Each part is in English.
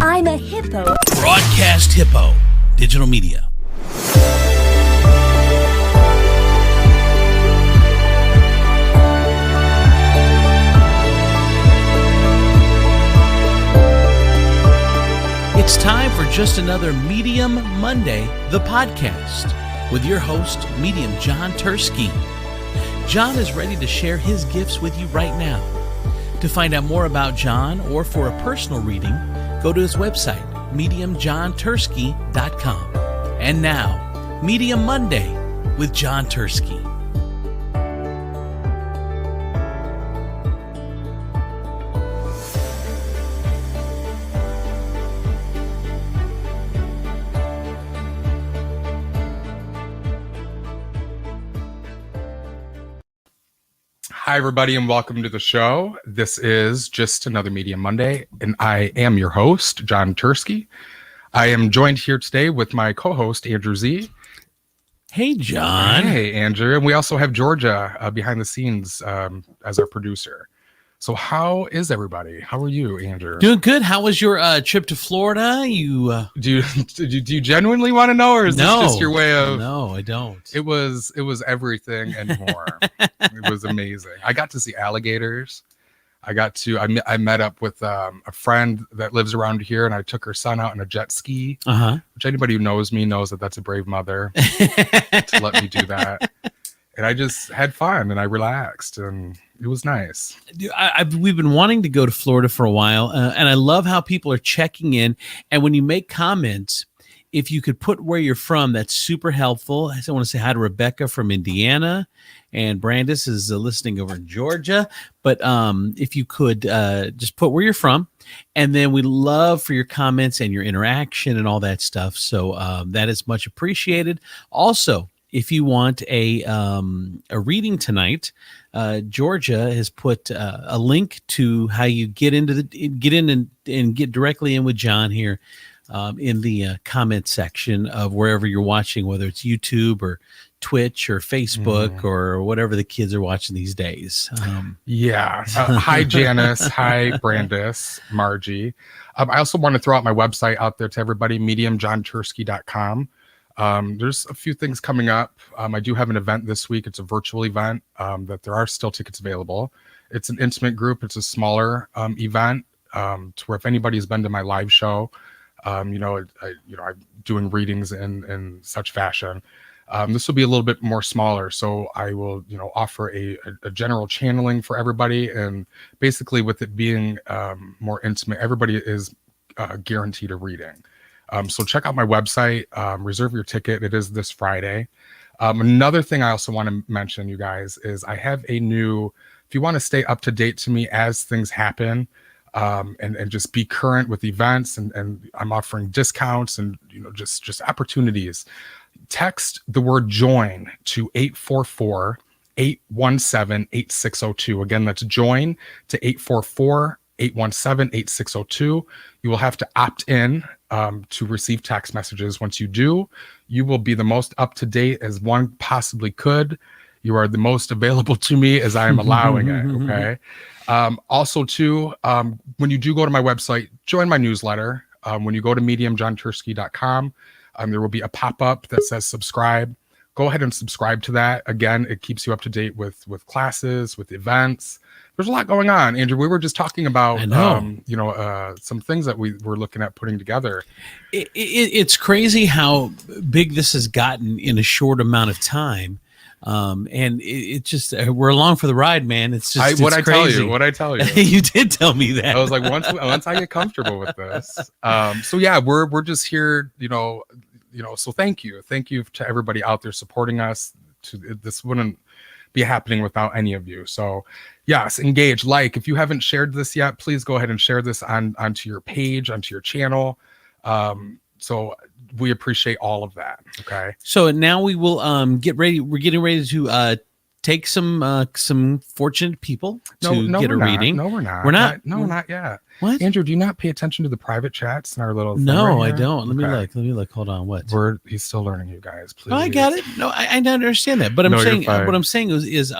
I'm a hippo. Broadcast Hippo Digital Media. It's time for just another Medium Monday, the podcast, with your host, Medium John Turski. John is ready to share his gifts with you right now. To find out more about John or for a personal reading, go to his website, mediumjohnturski.com. And now, Medium Monday with John Turski. Hi, everybody, and welcome to the show. This is just another Medium Monday, and I am your host, John Turski. I am joined here today with my co-host, Andrew Z. Hey, John. Hey, Andrew. And we also have Georgia behind the scenes as our producer. So how is everybody? How are you, Andrew? Doing good. How was your trip to Florida? Do you genuinely want to know, or is this just your way of? No, I don't. It was everything and more. It was amazing. I got to see alligators. I met up with a friend that lives around here, and I took her son out on a jet ski. Which anybody who knows me knows that that's a brave mother to let me do that. And I just had fun, and I relaxed, and it was nice. We've been wanting to go to Florida for a while, and I love how people are checking in. And when you make comments, if you could put where you're from, that's super helpful. I want to say hi to Rebecca from Indiana, and Brandis is listening over in Georgia. But if you could just put where you're from, and then we love for your comments and your interaction and all that stuff. So that is much appreciated. Also, if you want a reading tonight, Georgia has put a link to how you get in and get directly in with John here in the comment section of wherever you're watching, whether it's YouTube or Twitch or Facebook or whatever the kids are watching these days. Hi, Janice. Hi, Brandis, Margie. I also want to throw out my website out there to everybody, mediumjohnturski.com. There's a few things coming up. I do have an event this week. It's a virtual event that there are still tickets available. It's an intimate group. It's a smaller event to where if anybody's been to my live show, I'm doing readings in such fashion. This will be a little bit more smaller, so I will, offer a general channeling for everybody, and basically with it being more intimate, everybody is guaranteed a reading. So check out my website, reserve your ticket. It is this Friday. Another thing I also want to mention, you guys, is I have if you want to stay up to date to me as things happen, and just be current with events, and I'm offering discounts and, just opportunities. Text the word join to 844-817-8602. Again, that's join to 844-817-8602. You will have to opt in to receive text messages. Once you do, you will be the most up to date as one possibly could. You are the most available to me as I am allowing it. Okay. Also, too, when you do go to my website, join my newsletter. When you go to mediumjohnturski.com, there will be a pop-up that says subscribe. Go ahead and subscribe to that. Again, it keeps you up to date with classes, with events. There's a lot going on, Andrew. We were just talking about, some things that we were looking at putting together. It's crazy how big this has gotten in a short amount of time. And it just, we're along for the ride, man. It's just, what I tell you, you did tell me that. I was like, once I get comfortable with this. So yeah, we're just here, so thank you to everybody out there supporting us. This wouldn't be happening without any of you. So yes, engage, if you haven't shared this yet, please go ahead and share this onto your page, onto your channel. So we appreciate all of that. Okay. So now we will get ready. We're getting ready to take some fortunate people to get a reading. No, we're not. We're not. Not yet. What? Andrew, do you not pay attention to the private chats in our little? No, I don't. Let me look. Hold on. What? He's still learning, you guys. Please. Oh, I got it. No, I understand that. But what I'm saying is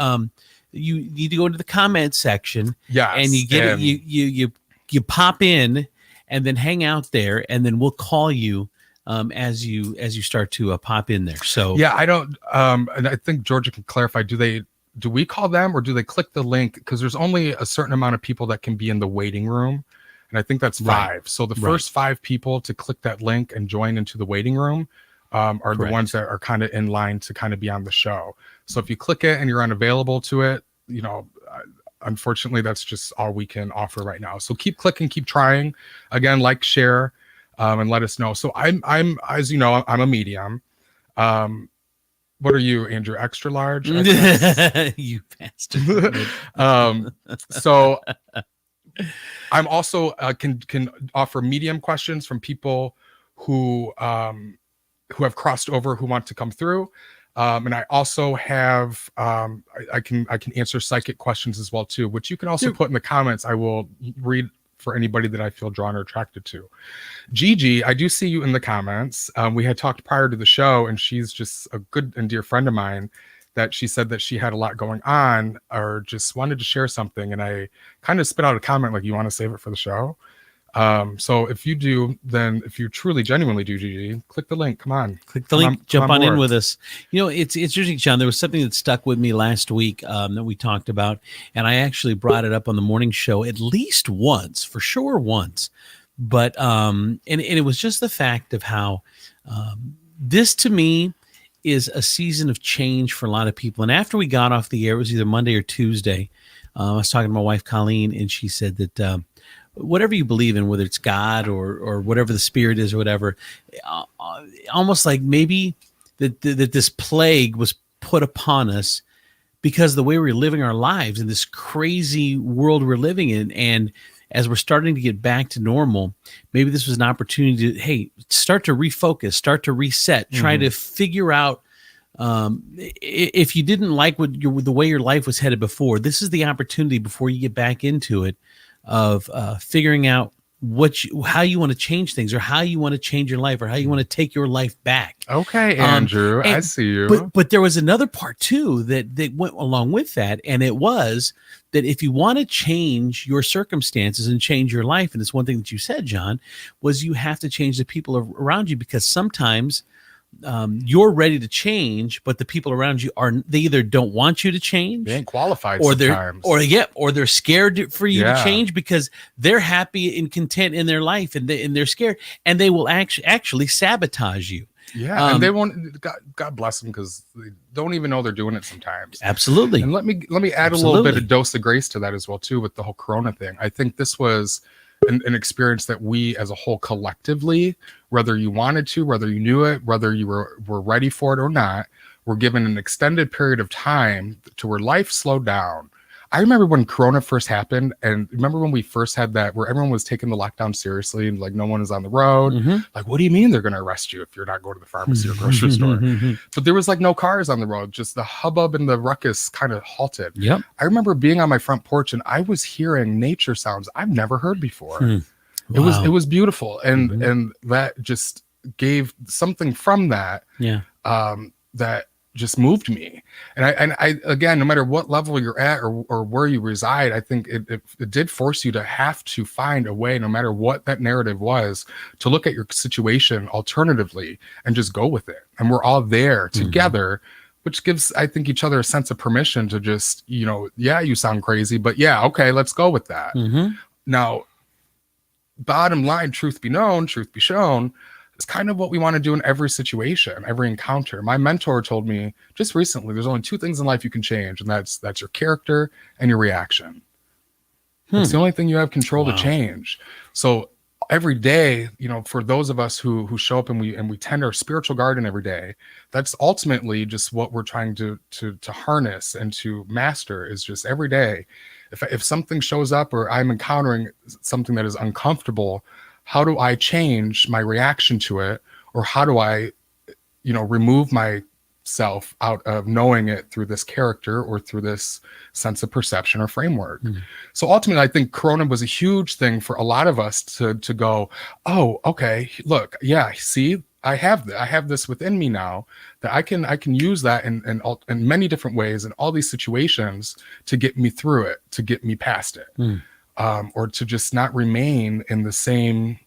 you need to go into the comment section. Yes, and you get you pop in. and then hang out there, and then we'll call you as you start to pop in there. So yeah, I don't. And I think Georgia can clarify. Do we call them, or do they click the link? Because there's only a certain amount of people that can be in the waiting room, and I think that's 5. Right. So the first 5 people to click that link and join into the waiting room are Correct. the ones that are kind of in line to kind of be on the show. So if you click it and you're unavailable to it, unfortunately, that's just all we can offer right now. So keep clicking, keep trying. Again, like, share, and let us know. So I'm as you know, I'm a medium. What are you, Andrew? Extra large? You bastard. So I'm also can offer medium questions from people who have crossed over, who want to come through. And I also have I can answer psychic questions as well too, which you can also put in the comments. I will read for anybody that I feel drawn or attracted to. Gigi, I do see you in the comments. We had talked prior to the show, and she's just a good and dear friend of mine, that she said that she had a lot going on or just wanted to share something. And I kind of spit out a comment like, you want to save it for the show? So if you do, then if you truly genuinely do, Gigi, click the link. Come on, click the link, jump on in with us. It's interesting, John. There was something that stuck with me last week that we talked about, and I actually brought it up on the morning show at least once, for sure once. But and it was just the fact of how this to me is a season of change for a lot of people. And after we got off the air, it was either Monday or Tuesday. I was talking to my wife Colleen, and she said that whatever you believe in, whether it's God or whatever the spirit is or whatever, almost like maybe that this plague was put upon us because of the way we're living our lives in this crazy world we're living in. And as we're starting to get back to normal, maybe this was an opportunity to, hey, start to refocus, start to reset, try to figure out if you didn't like the way your life was headed before, this is the opportunity before you get back into it of figuring out how you want to change things, or how you want to change your life, or how you want to take your life back. Okay, Andrew, I see you. But there was another part too that went along with that, and it was that if you want to change your circumstances and change your life, and it's one thing that you said, John, was you have to change the people around you, because sometimes you're ready to change, but the people around you they either don't want you to change, they ain't qualified, or sometimes. or they're scared for you to change because they're happy and content in their life, and they're scared, and they will actually sabotage you. Yeah, and they won't. God bless them, because they don't even know they're doing it sometimes. Absolutely. And let me add a little bit of dose of grace to that as well too, with the whole Corona thing. I think this was an experience that we as a whole collectively, whether you wanted to, whether you knew it, whether you were ready for it or not, were given an extended period of time to where life slowed down. I remember when Corona first happened, and remember when we first had that, where everyone was taking the lockdown seriously, and like no one is on the road. Like, what do you mean they're going to arrest you if you're not going to the pharmacy or grocery store? But there was like no cars on the road, just the hubbub and the ruckus kind of halted. Yep. I remember being on my front porch, and I was hearing nature sounds I've never heard before. It was beautiful, and that just gave something from that. That just moved me. And I again, no matter what level you're at or where you reside, I think it did force you to have to find a way, no matter what that narrative was, to look at your situation alternatively and just go with it. And we're all there together, which gives, I think, each other a sense of permission to just, yeah, you sound crazy, but yeah, okay, let's go with that. Now, bottom line, truth be known, truth be shown, it's kind of what we want to do in every situation, every encounter. My mentor told me just recently, there's only 2 things in life you can change, and that's your character and your reaction. It's the only thing you have control to change. So every day, for those of us who show up and we tend our spiritual garden every day, that's ultimately just what we're trying to harness and to master, is just every day. If something shows up, or I'm encountering something that is uncomfortable, how do I change my reaction to it? Or how do I, remove myself out of knowing it through this character or through this sense of perception or framework? So ultimately, I think Corona was a huge thing for a lot of us to go, oh, okay, look, yeah, see, I have this within me now, that I can use that in many different ways in all these situations to get me through it, to get me past it. or to just not remain in the same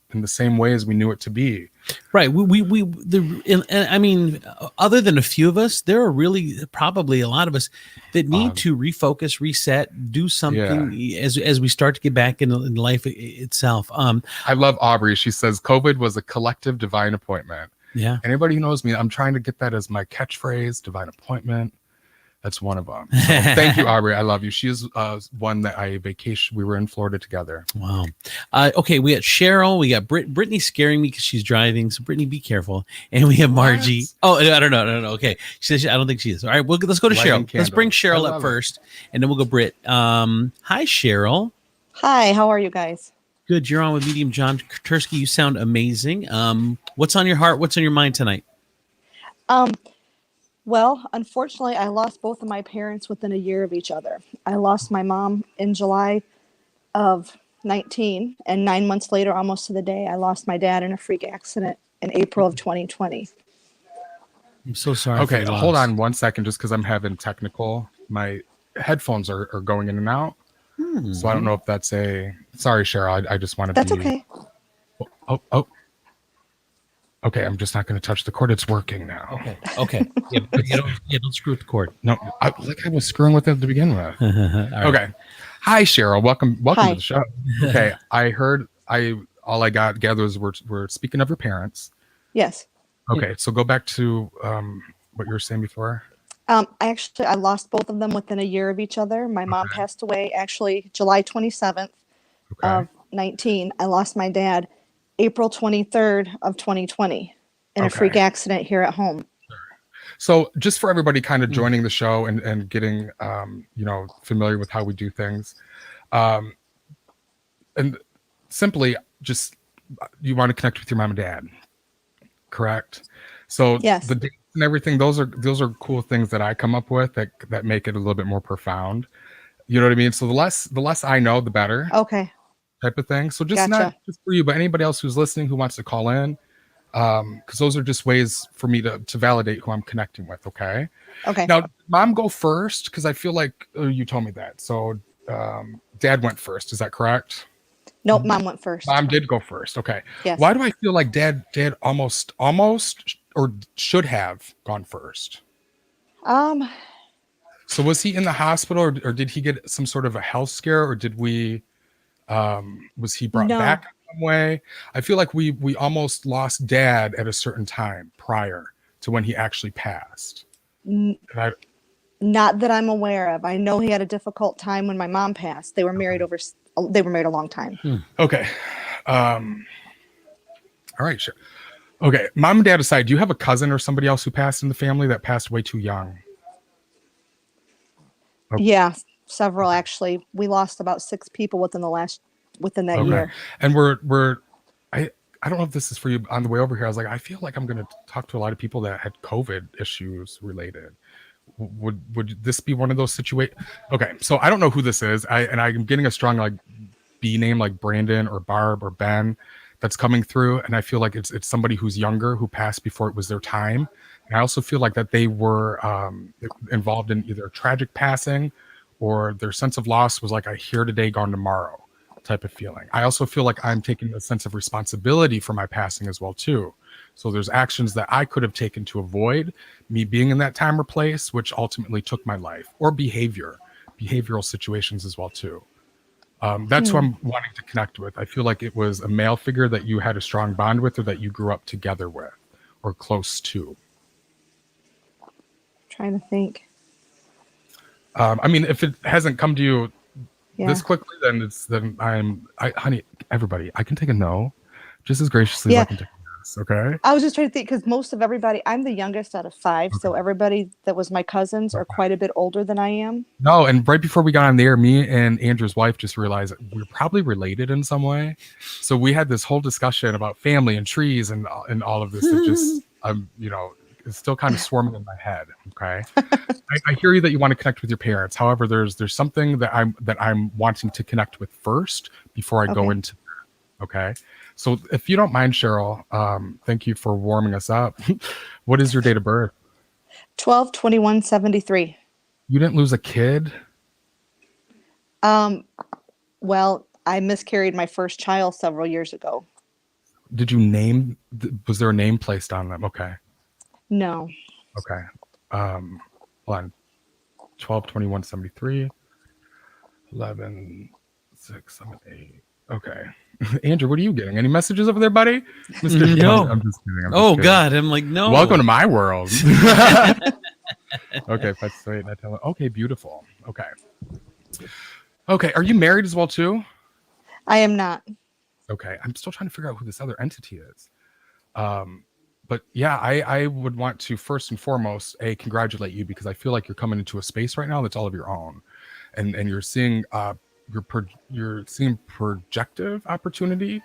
way as we knew it to be. Right. And I mean, other than a few of us, there are really probably a lot of us that need to refocus, reset, do something as we start to get back in life itself. I love Aubrey. She says COVID was a collective divine appointment. Yeah. Anybody who knows me, I'm trying to get that as my catchphrase, divine appointment. That's one of them. So thank you, Aubrey. I love you. She is one that I vacation. We were in Florida together. Wow. Okay, we got Cheryl. We got Brittany scaring me because she's driving. So Brittany, be careful. And we have Margie. Oh, I don't know. No. Okay, she says I don't think she is. All right, let's go to Lighting Cheryl. Let's bring candles. Cheryl up first, and then we'll go Britt. Hi, Cheryl. Hi. How are you guys? Good. You're on with Medium John Turski. You sound amazing. What's on your heart? What's on your mind tonight? Well, unfortunately, I lost both of my parents within a year of each other. I lost my mom in July of 19, and 9 months later, almost to the day, I lost my dad in a freak accident in April of 2020. I'm so sorry. Okay, hold on 1 second, just because I'm having technical. My headphones are going in and out, so I don't know if that's a. Sorry, Cheryl. I just wanted. That's okay. Oh. Okay, I'm just not going to touch the cord. It's working now. Okay. Don't screw with the cord. No, I was screwing with it to begin with. Right. Okay. Hi, Cheryl. Welcome Hi. to the show. Okay, I heard. All I got was we're speaking of your parents. Yes. Okay, so go back to what you were saying before. I lost both of them within a year of each other. My mom passed away actually July 27th of 19. I lost my dad April 23rd of 2020 in a freak accident here at home. So just for everybody kind of joining the show and getting, familiar with how we do things. And simply just, you want to connect with your mom and dad, correct? So yes. The dates and everything, those are cool things that I come up with that make it a little bit more profound. You know what I mean? So the less I know, the better. Okay. Type of thing. So just not just for you, but anybody else who's listening who wants to call in, because those are just ways for me to validate who I'm connecting with. Okay. Now, mom, go first because I feel like you told me that. So dad went first. Is that correct? Nope, mom went first. Mom did go first. Okay. Yes. Why do I feel like dad almost or should have gone first? So was he in the hospital or did he get some sort of a health scare or did we? Was he brought back in some way? I feel like we almost lost dad at a certain time prior to when he actually passed. Not that I'm aware of. I know he had a difficult time when my mom passed. They were married a long time. Okay. All right, sure. Okay, mom and dad aside, do you have a cousin or somebody else who passed in the family that passed way too young? Okay. Yeah. Several actually. We lost about 6 people within that year. And I don't know if this is for you. On the way over here, I was like, I feel like I'm going to talk to a lot of people that had COVID issues related. Would this be one of those situations? Okay, so I don't know who this is. I'm getting a strong like B name like Brandon or Barb or Ben that's coming through, and I feel like it's somebody who's younger who passed before it was their time. And I also feel like that they were involved in either a tragic passing or their sense of loss was like a here today, gone tomorrow type of feeling. I also feel like I'm taking a sense of responsibility for my passing as well too. So there's actions that I could have taken to avoid me being in that time or place, which ultimately took my life, or behavioral situations as well too. That's who I'm wanting to connect with. I feel like it was a male figure that you had a strong bond with or that you grew up together with or close to. Trying to think. I mean, if it hasn't come to you this quickly, then honey, everybody, I can take a no just as graciously as I can take a yes. Okay. I was just trying to think because most of everybody, I'm the youngest out of 5, so everybody that was my cousins are quite a bit older than I am. No, and right before we got on the air, me and Andrew's wife just realized that we're probably related in some way. So we had this whole discussion about family and trees and all of this that just it's still kind of swarming in my head. Okay. I hear you that you want to connect with your parents. However, there's something that I'm wanting to connect with first before I go into that. Okay. So if you don't mind, Cheryl, thank you for warming us up. What is your date of birth? 12/21/73. You didn't lose a kid? Well, I miscarried my first child several years ago. Did you name? Was there a name placed on them? Okay. No. Okay. Hold on. 12, 21, 73, 11, 6, 7, 8. Okay. Andrew, what are you getting? Any messages over there, buddy? No. I'm just kidding. Oh God, I'm like, no. Welcome to my world. Okay, that's sweet. Okay, beautiful. Okay. Okay, are you married as well too? I am not. Okay, I'm still trying to figure out who this other entity is. But yeah, I would want to first and foremost congratulate you, because I feel like you're coming into a space right now that's all of your own, and you're seeing you're seeing projective opportunity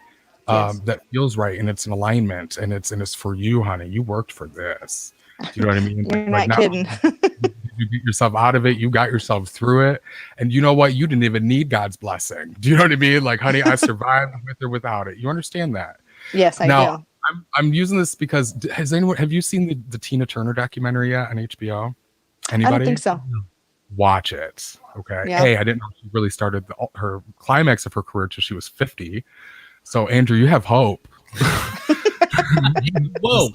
Yes. that feels right, and it's an alignment, and it's for you, honey. You worked for this. Do you know what I mean? You're not kidding. You get yourself out of it. You got yourself through it, and you know what? You didn't even need God's blessing. Do you know what I mean? Like, honey, I survived with or without it. You understand that? Yes, I do. I'm using this because have you seen the Tina Turner documentary yet on HBO? Anybody? I don't think so. Watch it. Okay. Yeah. Hey, I didn't know she really started her climax of her career till she was 50. So Andrew, you have hope. Whoa.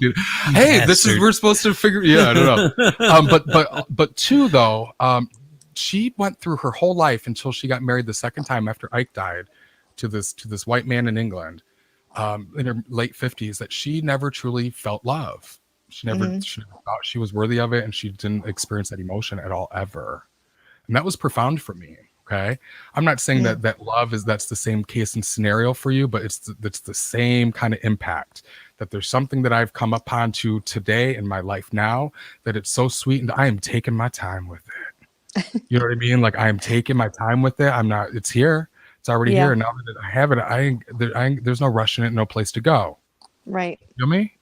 Hey, this is we're supposed to figure. Yeah, I don't know. But two though, she went through her whole life until she got married the second time after Ike died to this white man in England, in her late 50s, that she never truly felt love. She never thought she was worthy of it, and she didn't experience that emotion at all ever. And that was profound for me. Okay, I'm not saying that love that's the same case and scenario for you, but it's the same kind of impact. That there's something that I've come upon to today in my life now, that it's so sweet, and I am taking my time with it. You know what I mean? Like, I am taking my time with it. I'm not. It's here. It's already here. And now that I have it, there's no rush in it, no place to go. Right. You know me?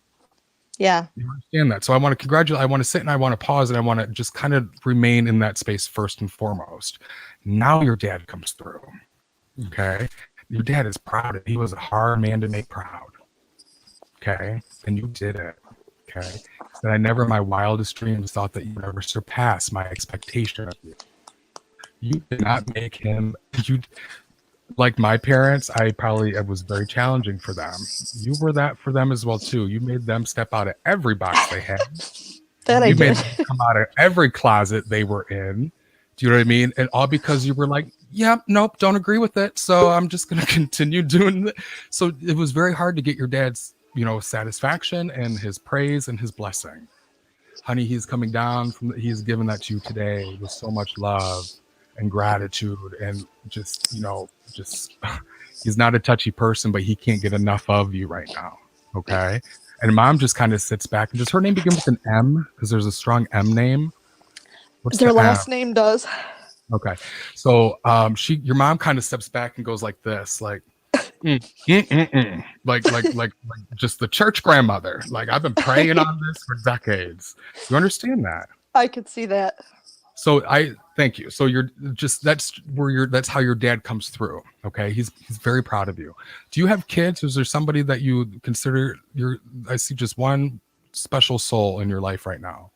Yeah. You understand that? So I want to congratulate. I want to sit and I want to pause, and I want to just kind of remain in that space first and foremost. Now your dad comes through. Okay. Your dad is proud. He was a hard man to make proud. Okay. And you did it. Okay. And I never in my wildest dreams thought that you would ever surpass my expectation of you. You did not make him, like my parents, I was very challenging for them. You were that for them as well too. You made them step out of every box they had. You made them come out of every closet they were in. Do you know what I mean? And all because you were like, yeah, nope, don't agree with it. So I'm just going to continue doing it. So it was very hard to get your dad's, satisfaction and his praise and his blessing. Honey, he's coming down he's given that to you today with so much love and gratitude, and just he's not a touchy person, but he can't get enough of you right now. Okay. And mom just kind of sits back, and does her name begin with an M? Because there's a strong M name. What's their last name does. Okay. So your mom kind of steps back and goes like this, like like just the church grandmother. Like, I've been praying on this for decades. You understand that? I could see that. So I thank you. So that's how your dad comes through. Okay. He's very proud of you. Do you have kids? Is there somebody that you consider I see just one special soul in your life right now?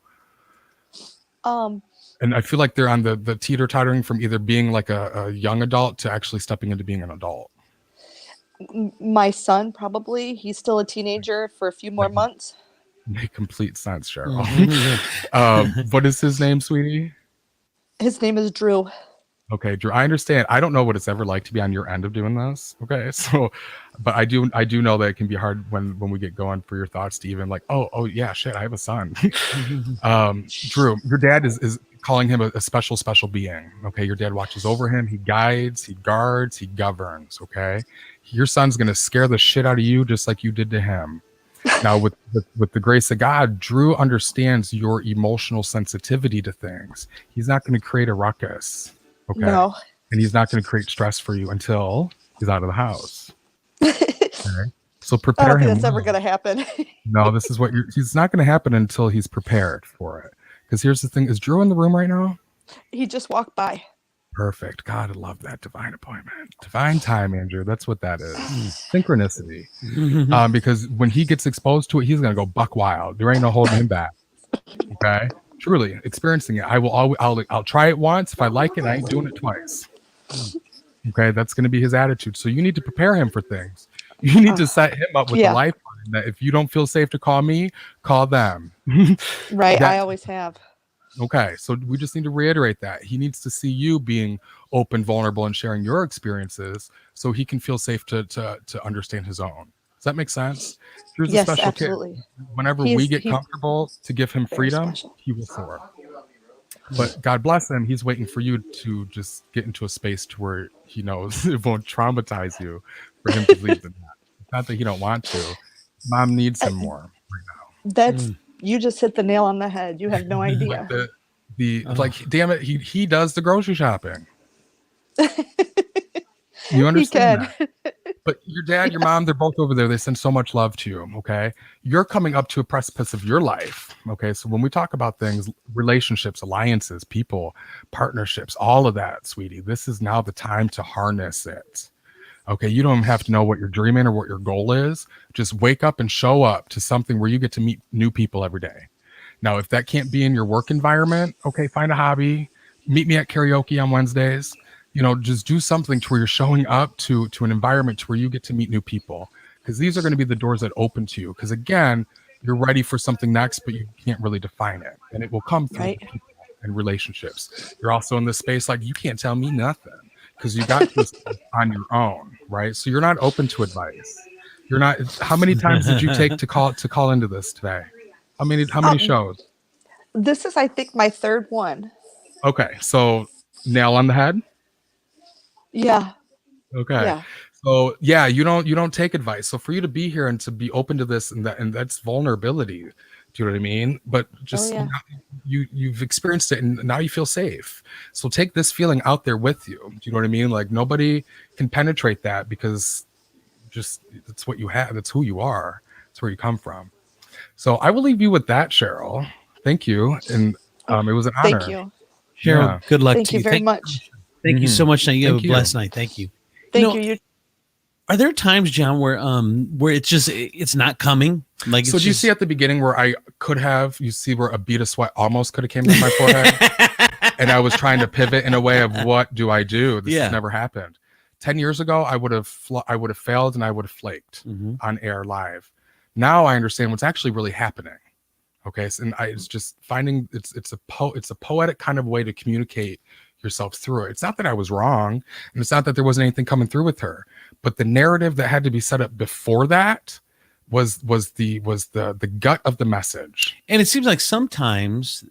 And I feel like they're on the teeter-tottering from either being like a young adult to actually stepping into being an adult. My son, probably. He's still a teenager for a few more months. Make complete sense, Cheryl. What is his name, sweetie? His name is Drew. Okay, Drew. I understand. I don't know what it's ever like to be on your end of doing this. Okay, so, but I do know that it can be hard when we get going for your thoughts to even like, oh yeah, shit, I have a son. Drew, your dad is calling him a special being. Okay, your dad watches over him. He guides, he guards, he governs. Okay, your son's gonna scare the shit out of you just like you did to him. Now, with the grace of God, Drew understands your emotional sensitivity to things. He's not going to create a ruckus. Okay. No. And he's not going to create stress for you until he's out of the house. Okay. So prepare I don't think him. that's ever going to happen. No, this is he's not going to happen until he's prepared for it. Because here's the thing. Is Drew in the room right now? He just walked by. Perfect. God, I love that divine appointment. Divine time, Andrew. That's what that is. Synchronicity. Because when he gets exposed to it, he's going to go buck wild. There ain't no holding him back. Okay? Truly experiencing it. I'll try it once. If I like it, I ain't doing it twice. Okay, that's going to be his attitude. So you need to prepare him for things. You need to set him up with a lifeline that if you don't feel safe to call me, call them. Right. I always have. Okay, so we just need to reiterate that. He needs to see you being open, vulnerable, and sharing your experiences so he can feel safe to understand his own. Does that make sense? Here's a special absolutely. kid. Whenever we get comfortable to give him freedom, he will soar. But God bless him, he's waiting for you to just get into a space to where he knows it won't traumatize you for him to leave the net. It's not that he don't want to. Mom needs him more right now. That's you just hit the nail on the head. You have no idea. Like damn it, he does the grocery shopping. You understand that? But your dad, your mom, they're both over there. They send so much love to you. Okay. You're coming up to a precipice of your life. Okay. So when we talk about things, relationships, alliances, people, partnerships, all of that, sweetie, this is now the time to harness it. Okay. You don't have to know what you're dreaming or what your goal is. Just wake up and show up to something where you get to meet new people every day. Now, if that can't be in your work environment, okay, find a hobby, meet me at karaoke on Wednesdays. Just do something to where you're showing up to an environment to where you get to meet new people, because these are going to be the doors that open to you. Because again, you're ready for something next, but you can't really define it, and it will come through people and relationships. You're also in this space like you can't tell me nothing because you got this on your own, right? So you're not open to advice. You're not. How many times did you take to call into this today? How many shows? This is, I think, my third one. Okay, so nail on the head. Yeah. Okay. Yeah. So yeah, you don't take advice. So for you to be here and to be open to this and that's vulnerability. Do you know what I mean? But just you've experienced it and now you feel safe. So take this feeling out there with you. Do you know what I mean? Like nobody can penetrate that because just that's what you have. That's who you are. That's where you come from. So I will leave you with that, Cheryl. Thank you. And it was an honor. Thank you. Cheryl, good luck Thank to you. Thank you very much. Thank you so much. Now you have a blessed night. Thank you. Thank you. Are there times, John, where it's not coming? Like, so do you see at the beginning where I could have? You see where a bead of sweat almost could have came down my forehead, and I was trying to pivot in a way of what do I do? This has never happened. 10 years ago, I would have failed and I would have flaked on air live. Now I understand what's actually really happening. Okay, so, and it's just finding it's a poetic kind of way to communicate yourself through it. It's not that I was wrong, and it's not that there wasn't anything coming through with her, but the narrative that had to be set up before that was the gut of the message. And it seems like sometimes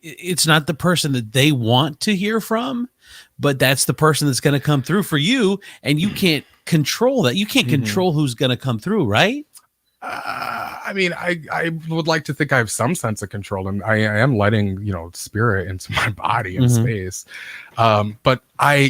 it's not the person that they want to hear from, but that's the person that's going to come through for you, and you can't control that. You can't control who's going to come through, right? I mean, I would like to think I have some sense of control, and I am letting spirit into my body and space. But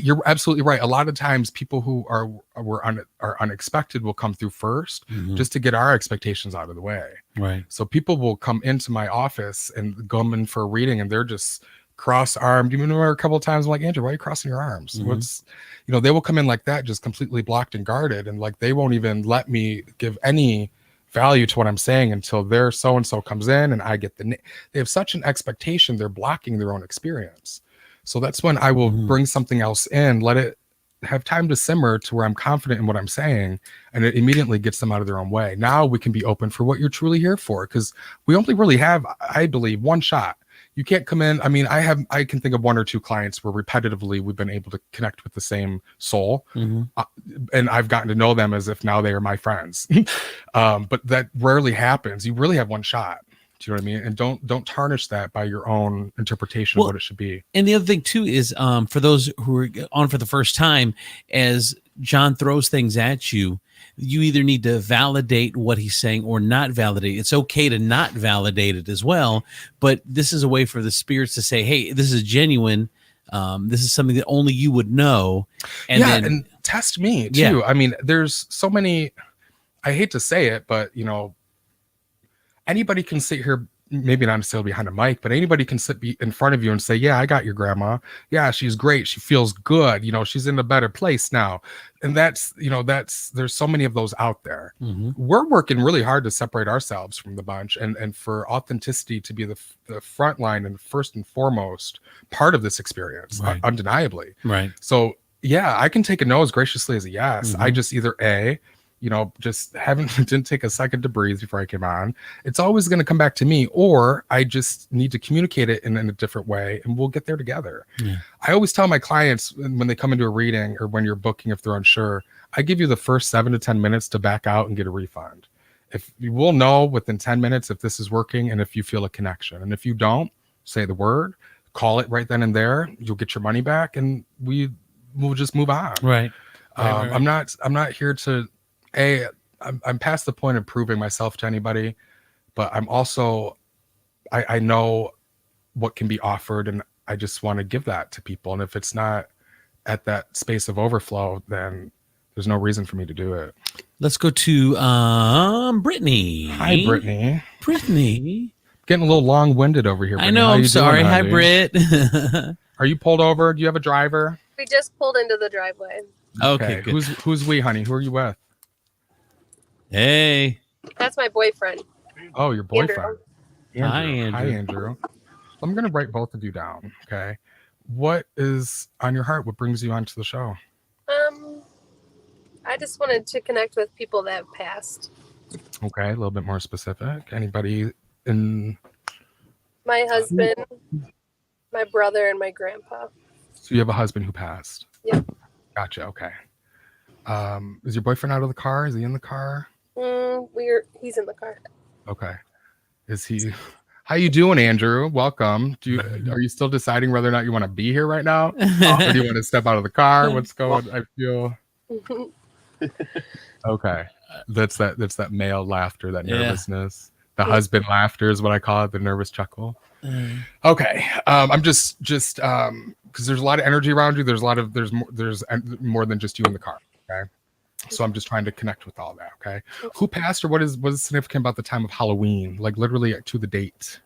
you're absolutely right. A lot of times, people who are unexpected will come through first, just to get our expectations out of the way. Right. So people will come into my office and come in for a reading, and they're just cross-armed. You remember a couple of times, I'm like, Andrew, why are you crossing your arms? What's they will come in like that, just completely blocked and guarded, and like they won't even let me give any value to what I'm saying until their so-and-so comes in and I get they have such an expectation, they're blocking their own experience. So that's when I will bring something else in, let it have time to simmer to where I'm confident in what I'm saying, and it immediately gets them out of their own way. Now we can be open for what you're truly here for, because we only really have, I believe, one shot. You can't come in. I mean, I can think of one or two clients where repetitively we've been able to connect with the same soul, and I've gotten to know them as if now they are my friends. But that rarely happens. You really have one shot. Do you know what I mean? And don't tarnish that by your own interpretation of what it should be. And the other thing too is, for those who are on for the first time, as John throws things at you, you either need to validate what he's saying or not validate. It's okay to not validate it as well, but this is a way for the spirits to say, hey, this is genuine. This is something that only you would know. And and test me too. Yeah. I mean, there's so many, I hate to say it, but anybody can sit here, maybe not necessarily behind a mic, but anybody can sit in front of you and say, yeah, I got your grandma. Yeah, she's great. She feels good. She's in a better place now. And that's there's so many of those out there. We're working really hard to separate ourselves from the bunch and for authenticity to be the front line and first and foremost part of this experience, undeniably. Right. So Yeah, I can take a no as graciously as a yes. I Mhm. just either A, just haven't didn't take a second to breathe before I came on. It's always going to come back to me, or I just need to communicate it in a different way, and we'll get there together. Yeah. I always tell my clients when they come into a reading or when you're booking, if they're unsure, I give you the first 7 to 10 minutes to back out and get a refund. If you will know within 10 minutes if this is working and if you feel a connection, and if you don't, say the word, call it right then and there. You'll get your money back, and we'll just move on. Right. Right. I'm not here to I'm past the point of proving myself to anybody, but I'm also I know what can be offered, and I just want to give that to people. And if it's not at that space of overflow, then there's no reason for me to do it. Let's go to Brittany. Hi, Brittany. Brittany. Getting a little long-winded over here, Brittany. I know. How I'm you sorry. doing, Hi, honey? Britt. Are you pulled over? Do you have a driver? We just pulled into the driveway. Okay, good. Who's we, honey? Who are you with? Hey. That's my boyfriend. Oh, your boyfriend. Hi, Hi, Andrew. Andrew. I'm going to write both of you down, okay? What is on your heart? What brings you onto the show? I just wanted to connect with people that have passed. Okay, a little bit more specific. Anybody in... My husband, my brother, and my grandpa. So you have a husband who passed? Yep. Gotcha, okay. Is your boyfriend out of the car? Is he in the car? He's in the car. Okay. Is he... How you doing, Andrew? Welcome. Are you still deciding whether or not you want to be here right now? Or do you want to step out of the car? What's going on? I feel... Okay. That's that male laughter, that nervousness. The husband laughter is what I call it, the nervous chuckle. Okay. I'm just because there's a lot of energy around you. There's more than just you in the car. Okay. So I'm just trying to connect with all that. Okay. Who passed, or what is significant about the time of Halloween? Like literally to the date.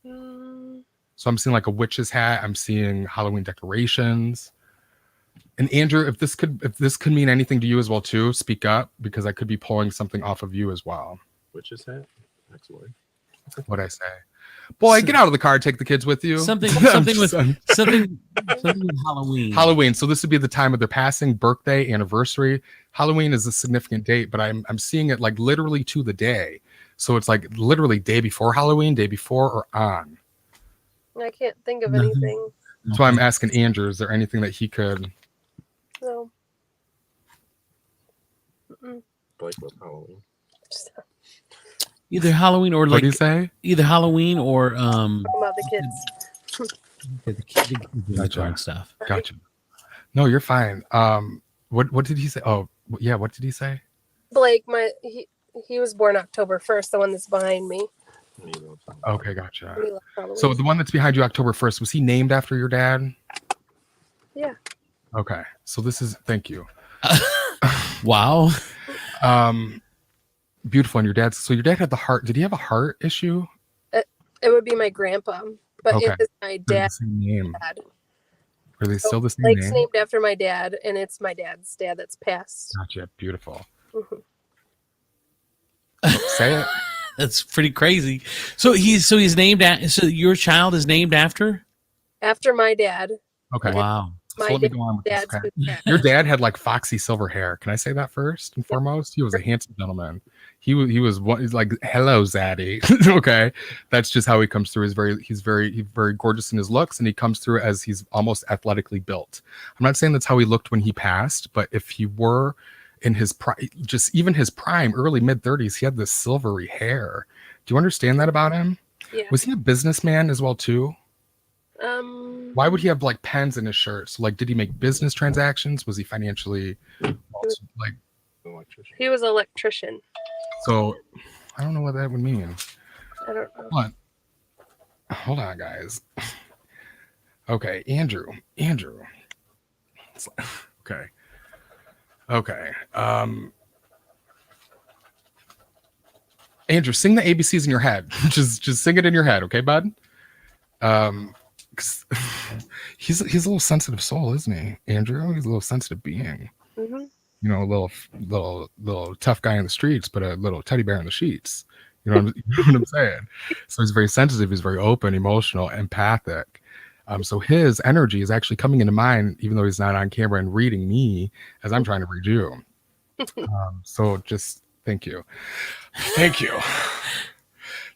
So I'm seeing like a witch's hat. I'm seeing Halloween decorations. And Andrew, if this could mean anything to you as well too, speak up, because I could be pulling something off of you as well. Witch's hat. Excellent. What'd I say? Boy, get out of the car. Take the kids with you. Something with Halloween. Halloween. So this would be the time of their passing, birthday, anniversary. Halloween is a significant date, but I'm seeing it like literally to the day. So it's like literally day before Halloween, day before or on. I can't think of anything. That's why I'm asking Andrew, is there anything that he could... No. Like with Halloween. Either Halloween or What like do you say? either Halloween or About the kids. the kids Gotcha. and stuff. Gotcha. No, you're fine. What did he say? Oh, yeah. What did he say? Blake, he was born October 1st, the one that's behind me. Okay, gotcha. We love Halloween. So the one that's behind you, October 1st, was he named after your dad? Yeah. Okay. So this is, thank you. Wow. Beautiful. And your dad had the heart. Did he have a heart issue? It would be my grandpa, but Okay. it is my They're dad's the same name. dad. Are they still the same Blake's name? named after my dad, and it's my dad's dad that's passed. Gotcha. Beautiful. Mhm. Say it. That's pretty crazy. So he's named so your child is named after? After my dad. Okay. Wow. So My let me go on with this. dad's Okay. who's passed. Your dad had like foxy silver hair. Can I say that first and foremost? He was a handsome gentleman. He's like, hello, Zaddy. Okay. That's just how he comes through. He's very gorgeous in his looks, and he comes through as he's almost athletically built. I'm not saying that's how he looked when he passed, but if he were in his even his prime, early mid-30s, he had this silvery hair. Do you understand that about him? Yeah. Was he a businessman as well too? Why would he have like pens in his shirt? So like, did he make business transactions? Was he financially like? Electrician. He was an electrician. So I don't know what that would mean. I don't know. What? Hold on, guys. Okay, Andrew. Okay. Andrew, sing the ABCs in your head. just sing it in your head, okay, bud? 'Cause he's a little sensitive soul, isn't he, Andrew? He's a little sensitive being. Mm-hmm. You know, a little tough guy in the streets, but a little teddy bear in the sheets. You know what I'm saying? So he's very sensitive. He's very open, emotional, empathic. So his energy is actually coming into mine, even though he's not on camera, and reading me as I'm trying to read you. So just thank you. Thank you.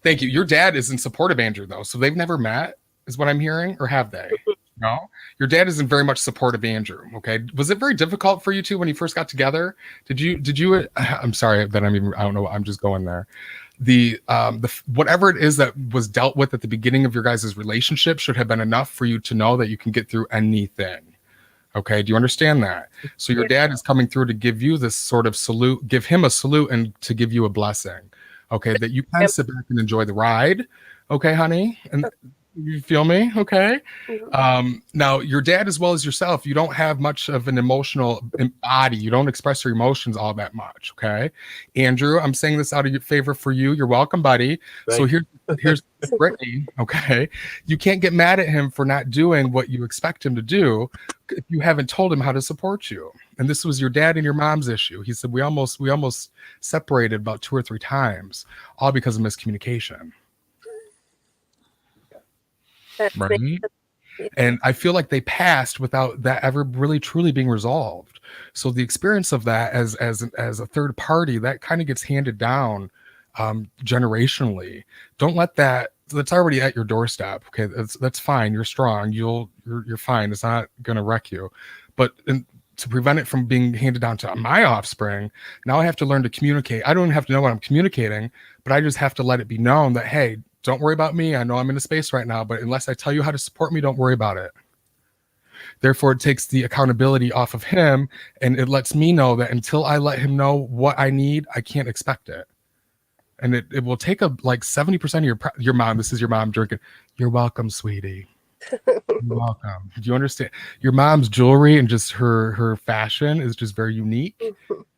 Thank you. Your dad is in support of Andrew, though. So they've never met, is what I'm hearing, or have they? No? Your dad is in very much support of Andrew. Okay. Was it very difficult for you two when you first got together? Did you, I'm sorry that I don't know. I'm just going there. The whatever it is that was dealt with at the beginning of your guys' relationship should have been enough for you to know that you can get through anything. Okay, do you understand that? So your dad is coming through to give you this sort of salute, give him a salute, and to give you a blessing. Okay, that you can sit back and enjoy the ride. Okay, honey, and you feel me? Okay. Now your dad, as well as yourself, you don't have much of an emotional body. You don't express your emotions all that much. Okay, Andrew, I'm saying this out of your favor for you. You're welcome, buddy. So here's Brittany. Okay, you can't get mad at him for not doing what you expect him to do if you haven't told him how to support you. And this was your dad and your mom's issue. He said we almost separated about 2 or 3 times, all because of miscommunication. Right. And I feel like they passed without that ever really truly being resolved. So the experience of that as a third party, that kind of gets handed down generationally. Don't let that's already at your doorstep. Okay, that's fine. You're strong. You're fine. It's not going to wreck you. But to prevent it from being handed down to my offspring, now I have to learn to communicate. I don't have to know what I'm communicating, but I just have to let it be known that, hey, don't worry about me. I know I'm in a space right now, but unless I tell you how to support me, don't worry about it. Therefore, it takes the accountability off of him, and it lets me know that until I let him know what I need, I can't expect it. And it will take like 70% of your mom. This is your mom drinking. You're welcome, sweetie. You're welcome. Do you understand? Your mom's jewelry and just her fashion is just very unique,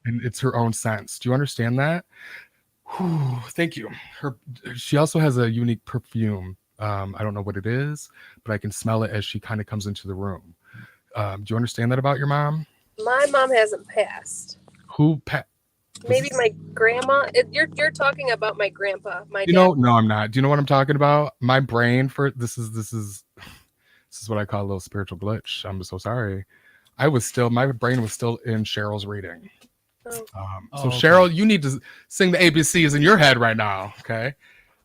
and it's her own sense. Do you understand that? Whew, thank you. She also has a unique perfume. I don't know what it is, but I can smell it as she kind of comes into the room. Do you understand that about your mom? My mom hasn't passed. Who Maybe my grandma. You're talking about my grandpa. My dad. No, I'm not. Do you know what I'm talking about? My brain for this is what I call a little spiritual glitch. I'm so sorry. My brain was still in Cheryl's reading. So okay. Cheryl, you need to sing the ABCs in your head right now. Okay.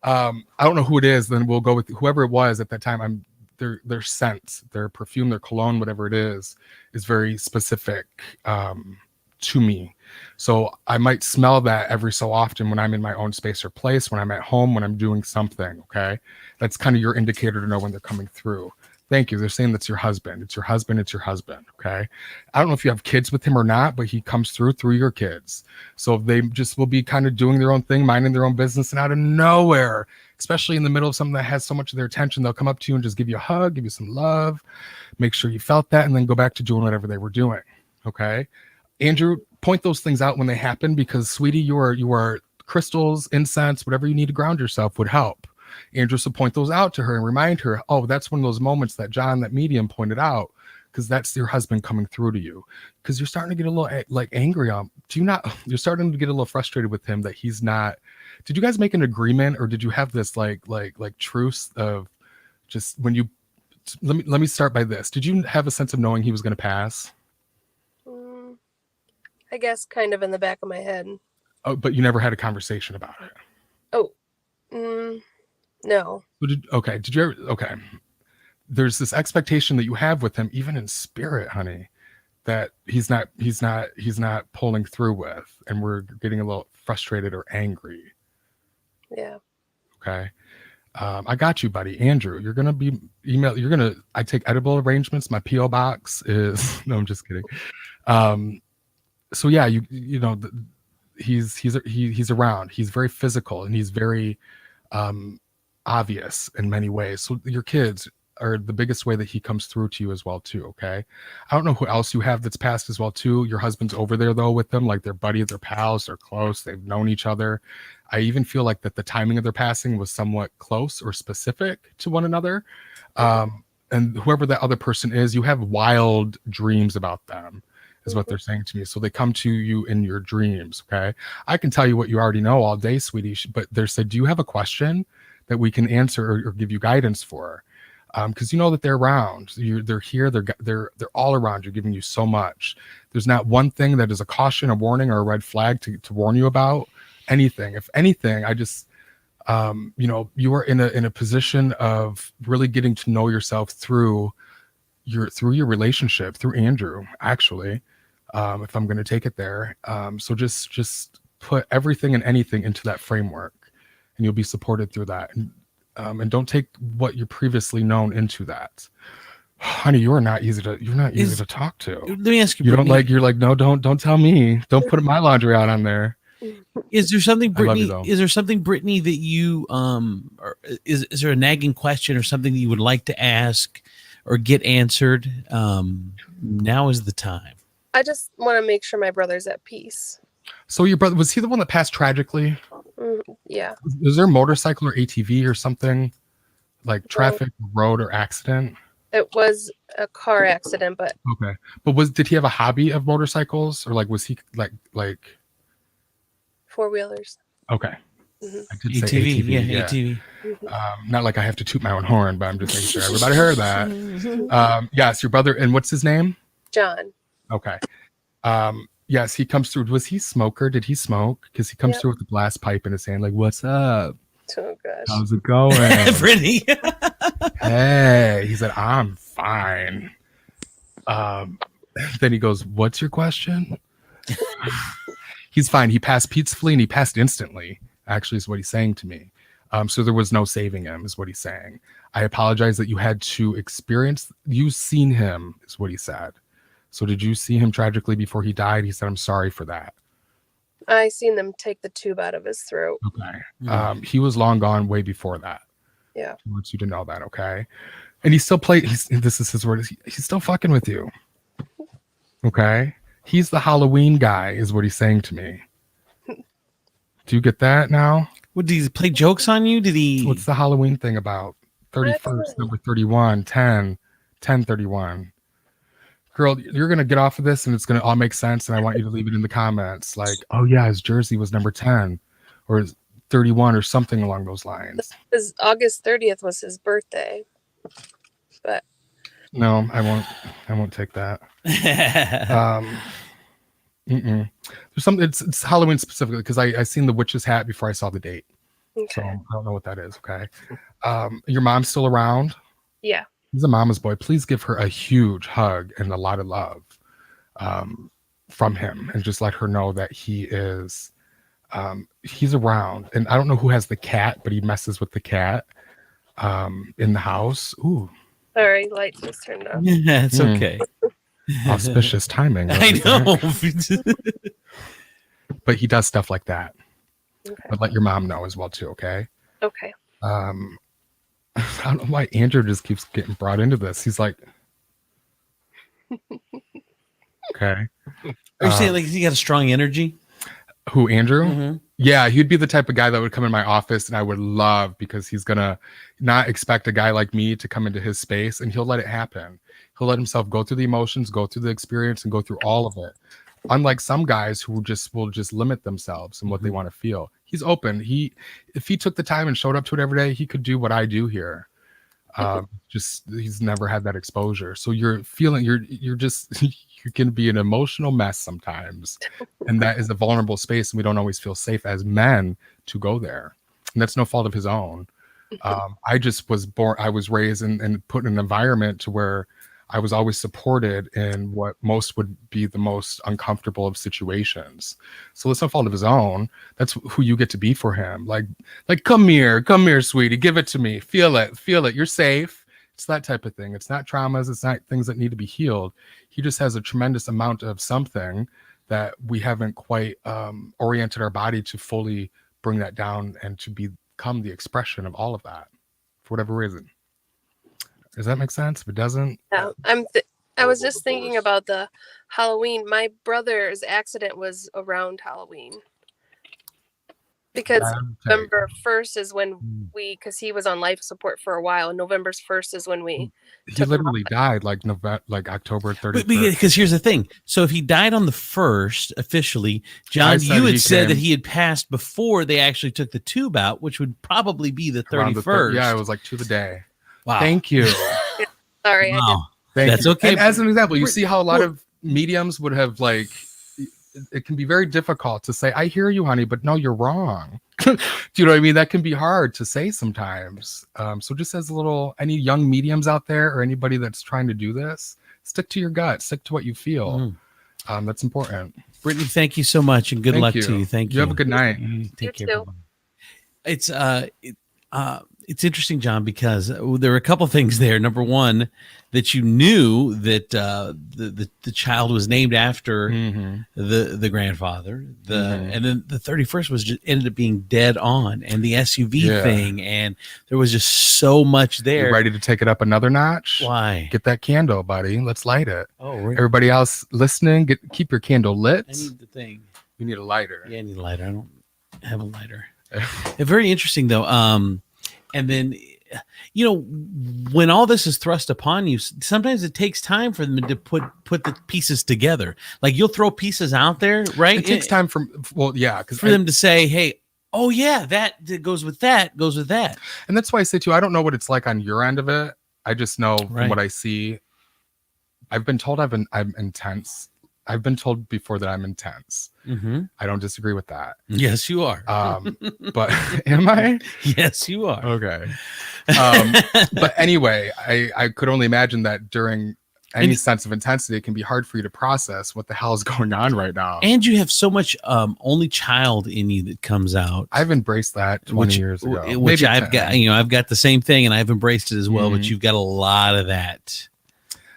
I don't know who it is. Then we'll go with whoever it was at that time. Their scent, their perfume, their cologne, whatever it is very specific to me. So I might smell that every so often when I'm in my own space or place, when I'm at home, when I'm doing something. Okay. That's kind of your indicator to know when they're coming through. Thank you. They're saying that's your husband. It's your husband. It's your husband. Okay. I don't know if you have kids with him or not, but he comes through your kids. So they just will be kind of doing their own thing, minding their own business, and out of nowhere, especially in the middle of something that has so much of their attention, they'll come up to you and just give you a hug, give you some love, make sure you felt that, and then go back to doing whatever they were doing. Okay. Andrew, point those things out when they happen, because sweetie, you are crystals, incense, whatever you need to ground yourself would help. Andrew, so point those out to her and remind her, oh, that's one of those moments that John, that medium, pointed out, because that's your husband coming through to you. Because you're starting to get a little like angry on. You're starting to get a little frustrated with him that he's not. Did you guys make an agreement, or did you have this like truce of just when you? Let me start by this. Did you have a sense of knowing he was going to pass? I guess kind of in the back of my head. Oh, but you never had a conversation about it. Oh. No. Did you ever? Okay. There's this expectation that you have with him, even in spirit, honey, that he's not pulling through with, and we're getting a little frustrated or angry. Yeah. Okay. I got you, buddy. Andrew, you're gonna be I take edible arrangements. My PO box is no, I'm just kidding. So yeah, he's around. He's very physical, and he's very obvious in many ways. So your kids are the biggest way that he comes through to you as well too. Okay. I don't know who else you have that's passed as well too. Your husband's over there though with them, like they're buddies, they're pals, they're close, they've known each other. I even feel like that the timing of their passing was somewhat close or specific to one another. And whoever that other person is, you have wild dreams about them, is what they're saying to me. So they come to you in your dreams. Okay. I can tell you what you already know all day, sweetie, but they said, do you have a question that we can answer or give you guidance for? because you know that they're around. They're here. They're all around you, giving you so much. There's not one thing that is a caution, a warning, or a red flag to warn you about anything. If anything, I just you are in a position of really getting to know yourself through your relationship, through Andrew, actually, if I'm going to take it there. So just put everything and anything into that framework, and you'll be supported through that. And don't take what you previously known into that. Honey, you're not easy to talk to. Let me ask you. You Brittany, you're like, no, don't tell me. Don't put my laundry out on there. is there something, I love you, Brittany? though. Is there something, Brittany, that you or is there a nagging question or something that you would like to ask or get answered? Now is the time. I just want to make sure my brother's at peace. So your brother, was he the one that passed tragically? Yeah. Was there a motorcycle or ATV or something, like traffic, road, or accident? It was a car accident, but Okay, but did he have a hobby of motorcycles, or like was he like 4-wheelers. okay? Mhm. I did say ATV, ATV, yeah, ATV. Not like I have to toot my own horn, but I'm just making sure everybody heard that. Yes, your brother, and what's his name? John. Okay. Yes, he comes through. Was he a smoker? Did he smoke? Because he comes Yep. through with the blast pipe in his hand, like, "What's up? Oh gosh. How's it going?" Brittany. Hey, he said, "I'm fine." Then he goes, "What's your question?" He's fine. He passed peacefully and he passed instantly, actually, is what he's saying to me. So there was no saving him, is what he's saying. I apologize that you had to experience, you've seen him, is what he said. So did you see him tragically before he died? He said, "I'm sorry for that." I seen them take the tube out of his throat. Okay. He was long gone way before that. Yeah. He wants you to know that, okay? And he still this is his word, he's still fucking with you. Okay? He's the Halloween guy, is what he's saying to me. Do you get that now? What, did he play jokes on you? Did he? What's the Halloween thing about? 31st, number 31, 10, 1031. Girl, you're going to get off of this and it's going to all make sense. And I want you to leave it in the comments. Like, oh yeah, his jersey was number 10 or 31 or something along those lines. His August 30th was his birthday. But No, I won't take that. There's something, it's Halloween specifically because I seen the witch's hat before I saw the date. So okay. I don't know what that is. Okay. Your mom's still around? Yeah. He's a mama's boy. Please give her a huge hug and a lot of love from him, and just let her know that he is he's around. And I don't know who has the cat, but he messes with the cat in the house. Ooh, Sorry, light just turned off. Yeah, it's okay. auspicious timing. I know. But he does stuff like that. Okay. But let your mom know as well too. Okay. Okay. I don't know why Andrew just keeps getting brought into this. He's like, okay. Are you saying like he got a strong energy? Who, Andrew? Mm-hmm. Yeah, he'd be the type of guy that would come in my office and I would love, because he's gonna not expect a guy like me to come into his space, and he'll let it happen. He'll let himself go through the emotions, go through the experience, and go through all of it. Unlike some guys who will just limit themselves and what they want to feel. He's open. If he took the time and showed up to it every day, he could do what I do here. Just he's never had that exposure. So you're just you can be an emotional mess sometimes, and that is a vulnerable space, and we don't always feel safe as men to go there. And that's no fault of his own. I just was raised and put in an environment to where I was always supported in what most would be the most uncomfortable of situations. So it's no fault of his own. That's who you get to be for him. Like, come here, sweetie, give it to me. Feel it. You're safe. It's that type of thing. It's not traumas. It's not things that need to be healed. He just has a tremendous amount of something that we haven't quite oriented our body to fully bring that down and to become the expression of all of that for whatever reason. Does that make sense? If it doesn't, Yeah. I was just thinking about the Halloween. My brother's accident was around Halloween. Because November 1st is when because he was on life support for a while, and November 1st is when we he literally died like October 31st. Because here's the thing. So if he died on the 1st officially, John, you had said that he had passed before they actually took the tube out, which would probably be the 31st. Yeah, it was like to the day. Wow. Thank you. Sorry, I did. Wow. Thank That's you. okay. And as an example, you We're- see how a lot of mediums would have like, it can be very difficult to say, I hear you, honey, but no, you're wrong. Do you know what I mean? That can be hard to say sometimes. So just as a little, any young mediums out there or anybody that's trying to do this, stick to your gut, stick to what you feel. That's important. Brittany, thank you so much, and good Thank luck you. to you. Thank you. You have a good night. Take You care. too. Bye-bye. It's interesting, John, because there were a couple things there. Number one, that you knew that the child was named after the grandfather. And then the 31st was just ended up being dead on, and the SUV thing, and there was just so much there. You ready to take it up another notch? Why? Get that candle, buddy. Let's light it. Oh, really? Everybody else listening, keep your candle lit. I need the thing. You need a lighter. Yeah, I need a lighter. I don't have a lighter. Very interesting, though. And then, you know, when all this is thrust upon you, sometimes it takes time for them to put the pieces together. Like you'll throw pieces out there, right? It takes time for them to say, hey, oh yeah, that goes with that, goes with that. And that's why I say too, I don't know what it's like on your end of it. I just know from what I see. I've been told I'm intense. I've been told before that I'm intense. I don't disagree with that. Yes, you are. But am I? Yes, you are. Okay. But anyway, I could only imagine that during any sense of intensity, it can be hard for you to process what the hell is going on right now. And you have so much only child in you that comes out. I've embraced that 20 years ago. Which Maybe I've 10. got, I've got the same thing, and I've embraced it as well. But you've got a lot of that.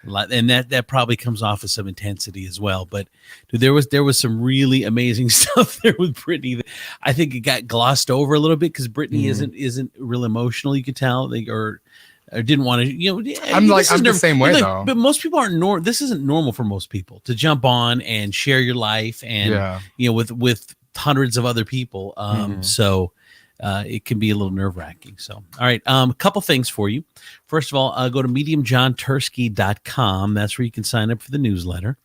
And that probably comes off of some intensity as well. But dude, there was some really amazing stuff there with Brittany. I think it got glossed over a little bit because Brittany isn't real emotional. You could tell or didn't want to. I'm the same way though. But most people aren't This isn't normal for most people to jump on and share your life and with hundreds of other people. So. It can be a little nerve-wracking. So, all right, a couple things for you. First of all, go to mediumjohnturski.com. That's where you can sign up for the newsletter.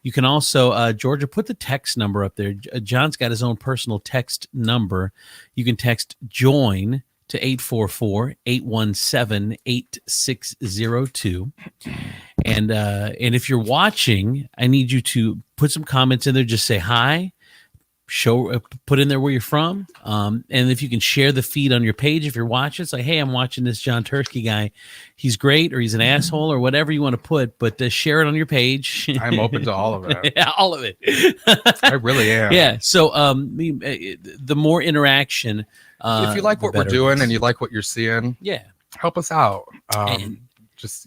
You can also, Georgia, put the text number up there. John's got his own personal text number. You can text JOIN to 844-817-8602. And if you're watching, I need you to put some comments in there. Just say hi. Put in there where you're from, and if you can share the feed on your page if you're watching, it's like, hey, I'm watching this John Turski guy, he's great, or he's an asshole, or whatever you want to put, but share it on your page. I'm open to all of it. Yeah, all of it. I really am. Yeah, so the more interaction, if you like what we're doing and you like what you're seeing, help us out.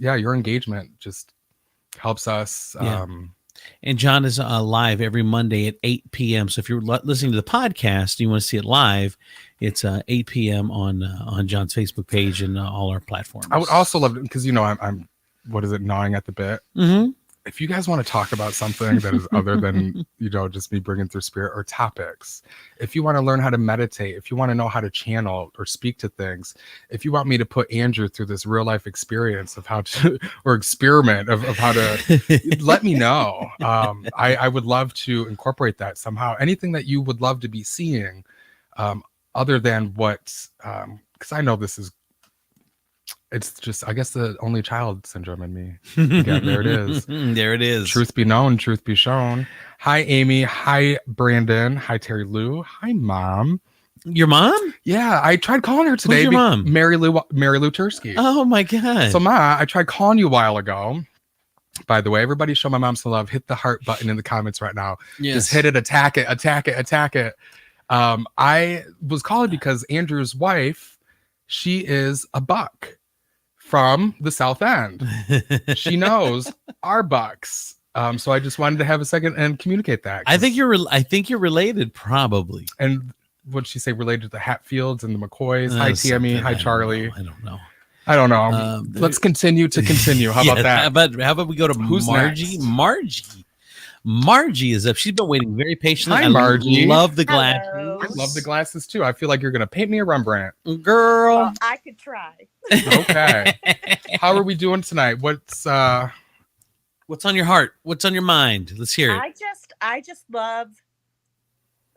Your engagement just helps us. And John is live every Monday at 8 p.m. So if you're listening to the podcast and you want to see it live, it's 8 p.m. on John's Facebook page and all our platforms. I would also love it because I'm gnawing at the bit. If you guys want to talk about something that is other than just me bringing through spirit or topics, if you want to learn how to meditate, if you want to know how to channel or speak to things, if you want me to put Andrew through this real life experience of how to or experiment of how to let me know. I would love to incorporate that somehow. Anything that you would love to be seeing, other than what because I know this is. It's just, I guess, the only child syndrome in me. Yeah, there it is. There it is. Truth be known, truth be shown. Hi, Amy. Hi, Brandon. Hi, Terry Lou. Hi, Mom. Your mom? Yeah, I tried calling her today. Who's your mom? Mary Lou Turski. Oh, my God. So, Ma, I tried calling you a while ago. By the way, everybody show my mom some love. Hit the heart button in the comments right now. Yes. Just hit it. Attack it. Attack it. Attack it. I was calling because Andrew's wife, she is a buck from the South End. She knows our bucks. So I just wanted to have a second and communicate that. I think you're related, probably. And what'd she say? Related to the Hatfields and the McCoys. Hi, TME. Hi, Charlie. I don't know. Let's continue to continue. How about that? How about we go to Who's Margie? Next? Margie is up. She's been waiting very patiently. Hi, Margie. I love the glasses. Hello. I love the glasses too. I feel like you're going to paint me a Rembrandt. Girl. Well, I could try. Okay. How are we doing tonight? What's on your heart? What's on your mind? Let's hear it. I just love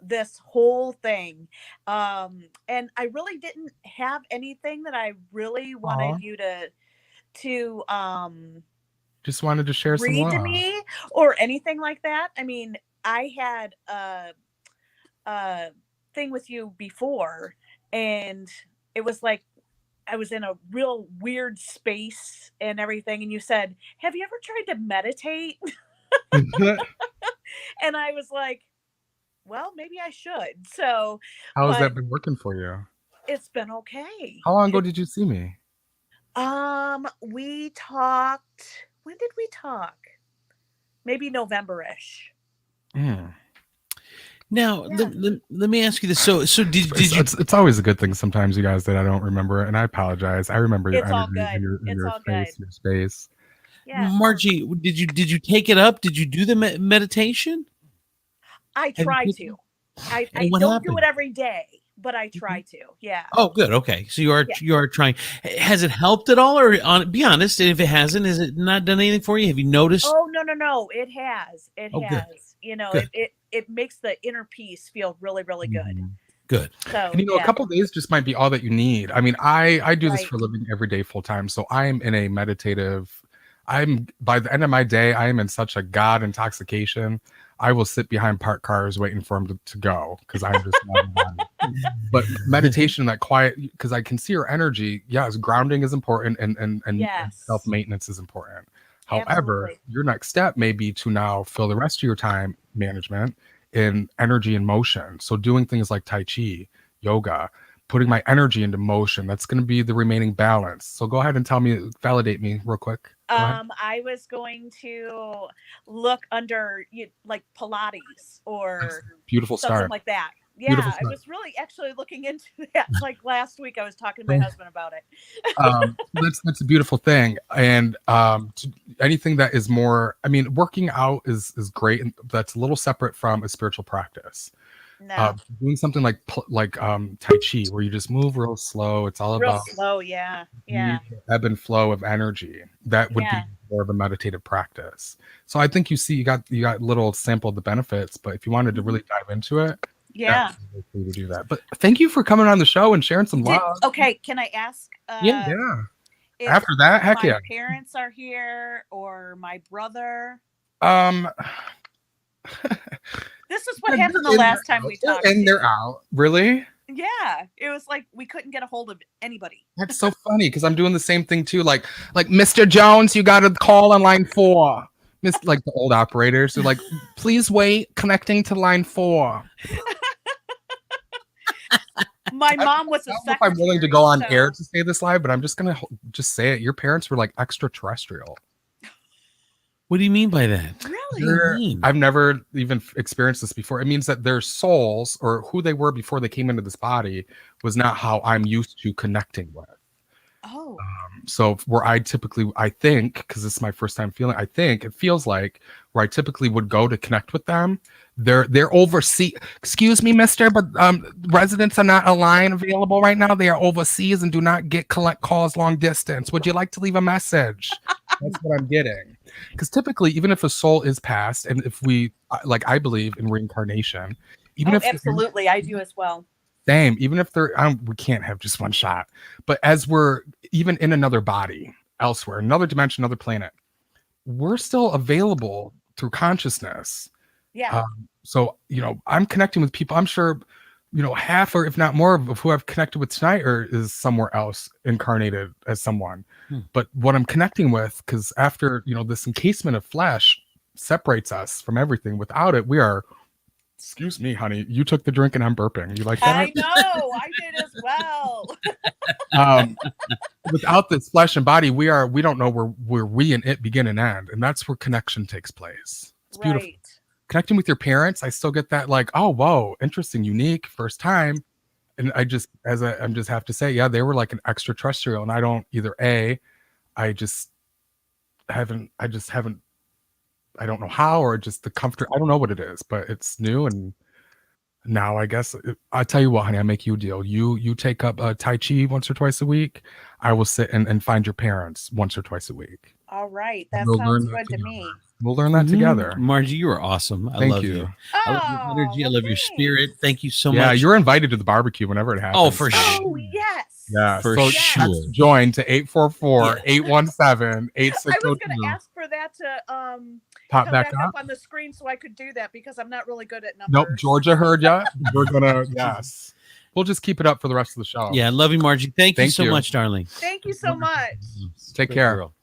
this whole thing. And I really didn't have anything that I really wanted Aw. you to Just wanted to share some read to love. me or anything like that. I mean, I had a thing with you before, and it was like I was in a real weird space and everything, and you said, "Have you ever tried to meditate?" And I was like, "Well, maybe I should." So, How has but that been working for you? it's been okay. How long ago did you see me? We talked. When did we talk? Maybe November-ish. Mm. Now, Yeah. let me ask you this. So did you? It's always a good thing sometimes, you guys, that I don't remember, and I apologize. I remember your It's all energy, good. your, It's your all face, good. your space. Yeah. Margie, did you take it up? Did you do the meditation? I Have you try taken- to. I And what don't do happened? it every day, but I try to. Yeah. Oh, good. Okay, so Yeah. you are trying. Has it helped at all, or be honest? If it hasn't, has it not done anything for you? Have you noticed? Oh, no. It has. It Oh, good. has. You know, Good. it makes the inner peace feel really, really good. Mhm. Good. So, And a yeah. couple days just might be all that you need. I mean, I do this Right. for a living every day full time, so I'm in a meditative. I'm by the end of my day, I am in such a God intoxication. I will sit behind parked cars waiting for them to go because I'm just not in the body. But meditation, that quiet, because I can see your energy. Yes, grounding is important, and Yes. self maintenance is important. However, Absolutely. your next step may be to now fill the rest of your time management in energy and motion. So doing things like Tai Chi, yoga, putting my energy into motion. That's going to be the remaining balance. So go ahead and validate me real quick. Go ahead. I was going to look under like Pilates or Beautiful something start. like that. Beautiful Yeah, I start. was really actually looking into that. Like last week, I was talking to my husband about it. That's a beautiful thing. And anything that is more, I mean, working out is great, and that's a little separate from a spiritual practice. No, Doing something like Tai Chi, where you just move real slow. It's all real about slow. Yeah. the ebb and flow of energy. That would Yeah. be more of a meditative practice. So I think you got little sample of the benefits, but if you wanted to really dive into it, Yeah. that would be to do that. But thank you for coming on the show and sharing some love. Okay, can I ask? Yeah. If After that, heck my yeah. parents are here or my brother. Um, This is what happened the last time we talked. And they're out. Really? Yeah, it was like we couldn't get a hold of anybody. That's so funny because I'm doing the same thing too. Like Mr. Jones, you got to call on line 4. Like the old operators are like, please wait, connecting to line 4. My mom was a I don't know if I'm willing to go on secretary, air to say this live, but I'm just gonna just say it. Your parents were like extraterrestrial. What do you mean by that? Really? What do you mean? I've never even experienced this before. It means that their souls or who they were before they came into this body was not how I'm used to connecting with. Oh. So where I think, because this is my first time feeling, I think it feels like where I typically would go to connect with them, they're overseas. Excuse me, mister, but residents are not a line available right now. They are overseas and do not collect calls long distance. Would you like to leave a message? That's what I'm getting. Because typically, even if a soul is passed, and if we, like, I believe in reincarnation, even if Absolutely, I do as well. same, even if we can't have just one shot, but as we're even in another body elsewhere, another dimension, another planet, we're still available through consciousness. Yeah. So, I'm connecting with people. I'm sure, half or if not more of who I've connected with tonight is somewhere else incarnated as someone. But what I'm connecting with, because after, this encasement of flesh separates us from everything. Without it, we are, excuse me, honey, you took the drink and I'm burping. You like that? I know, I did as well. Without this flesh and body, we don't know where we and it begin and end. And that's where connection takes place. It's beautiful. Right. Connecting with your parents, I still get that like, oh, whoa, interesting, unique, first time. And I just have to say, yeah, they were like an extraterrestrial. And I don't either I don't know how, or just the comfort. I don't know what it is, but it's new. And now I guess I'll tell you what, honey, I make you a deal. You take up Tai Chi once or twice a week. I will sit and find your parents once or twice a week. All right. That We'll sounds learn that good to together. me. We'll learn that Mhm. together. Margie, you are awesome. I Thank love you. you. I love your Oh, energy. I well, love your spirit. thanks. Thank you so Yeah, much. you're invited to the barbecue whenever it happens. Oh, for sure. Oh, yes. Yeah, For so sure. text join to 844-817-8602. I was going to ask for that to Pop come back back up up. on the screen so I could do that because I'm not really good at numbers. Nope, Georgia heard ya. We're gonna yes. We'll just keep it up for the rest of the show. Yeah, love you, Margie. Thank you Thank so you. much, darling. Thank you so much. Take Great care. girl.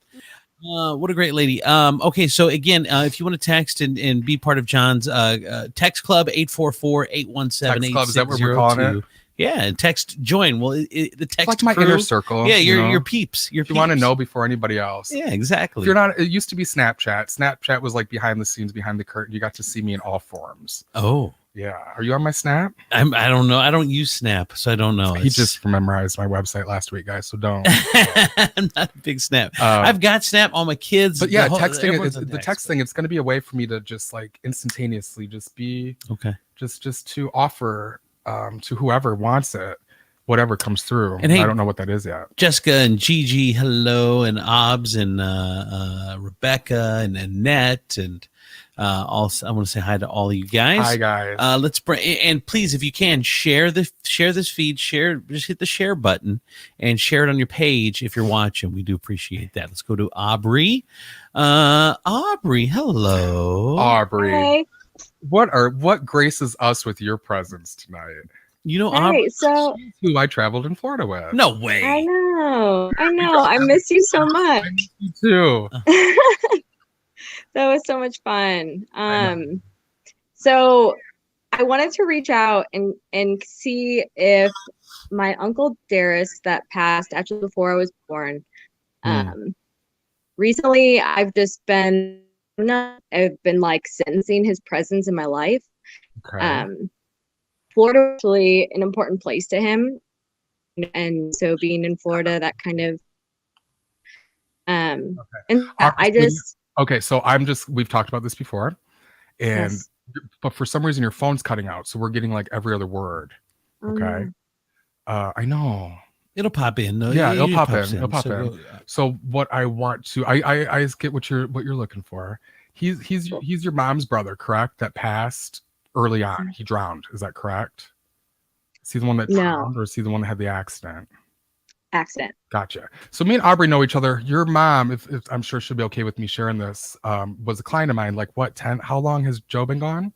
What a great lady. Okay, so again, if you want to text and be part of John's text club, 844-817-8602. Text club, is that what we're calling it? Yeah, and text join. Well, the It's text like my crew, inner circle. yeah, you know? your peeps. Your If you want to peeps. know before anybody else. Yeah, exactly. If you're not, it used to be Snapchat. Snapchat was like behind the scenes, behind the curtain. You got to see me in all forms. Oh, Yeah. Are you on my Snap? I don't know. I don't use Snap, so I don't know. He just memorized my website last week, guys. So don't. I'm not a big Snap. I've got Snap. All my kids. But yeah, everyone's on the text thing. It's going to be a way for me to just like instantaneously just be Okay. just to offer to whoever wants it, whatever comes through. And hey, I don't know what that is yet. Jessica and Gigi, hello, and Obs and Rebecca and Annette and also I want to say hi to all of you guys. Hi guys. Let's bring and please, if you can, share this feed. Just hit the share button and share it on your page if you're watching. We do appreciate that. Let's go to Aubrey. Aubrey, hello. Aubrey, Hi. what graces us with your presence tonight? You know, Hey, Aubrey, so Who I traveled in Florida with. no way. I know. I miss you so much. You too. That was so much fun. I know. So I wanted to reach out and see if my uncle Darius that passed actually before I was born. Recently I've been like sensing his presence in my life. Okay. Florida was actually an important place to him. And so being in Florida, that kind of and I just Okay, so we've talked about this before, and yes. but for some reason your phone's cutting out, so we're getting like every other word. Okay. I know. It'll pop in. No, Yeah, it it'll pop in. pops It'll pop So in. go- So what I want to, I get what you're looking for. He's your mom's brother, correct? That passed early on. He drowned. Is that correct? Is he the one that drowned, or is he the one that had the accident? Accident. Gotcha. So me and Aubrey know each other. Your mom, if I'm sure she'll be okay with me sharing this, was a client of mine. Like what, 10? How long has Joe been gone?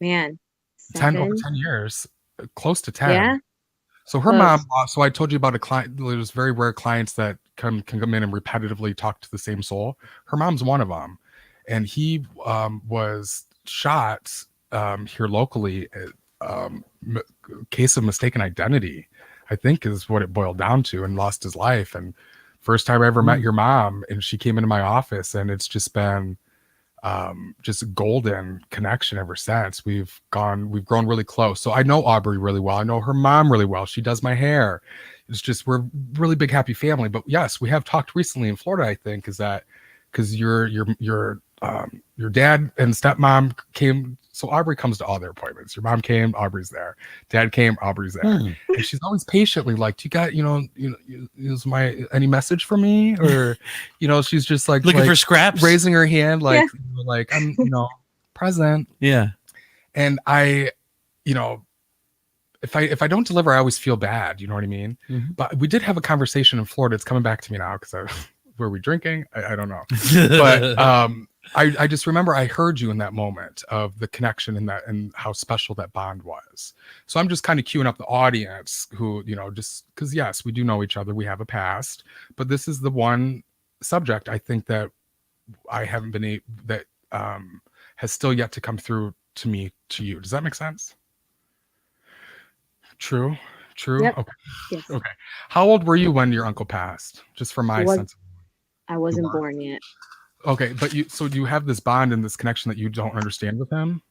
Man. 10 over 7. 10 years, close to 10. Yeah. So her Close. mom, so I told you about a client. There's very rare clients that can come in and repetitively talk to the same soul. Her mom's one of them, and he was shot here locally. Case of mistaken identity, I think, is what it boiled down to, and lost his life. And first time I ever met your mom, and she came into my office, and it's just been just a golden connection ever since. We've grown really close. So I know Aubrey really well. I know her mom really well. She does my hair. It's just, we're a really big happy family. But yes, we have talked recently in Florida, I think, is that because your dad and stepmom came. So Aubrey comes to all their appointments. Your mom came, Aubrey's there. Dad came, Aubrey's there. And she's always patiently like, "Do you got, is any message for me?" Or, she's just like looking for scraps, raising her hand, like, like I'm, present. Yeah. And I, if I don't deliver, I always feel bad. You know what I mean? Mm-hmm. But we did have a conversation in Florida. It's coming back to me now because were we drinking? I don't know. But I just remember I heard you in that moment of the connection and how special that bond was. So I'm just kind of queuing up the audience who, just because, yes, we do know each other. We have a past, but this is the one subject I think that I haven't been able, that has still yet to come through to you. Does that make sense? True. Yep. Okay. Yes. Okay. How old were you when your uncle passed? Just for my sense. I wasn't born yet. Okay, but you have this bond and this connection that you don't understand with him,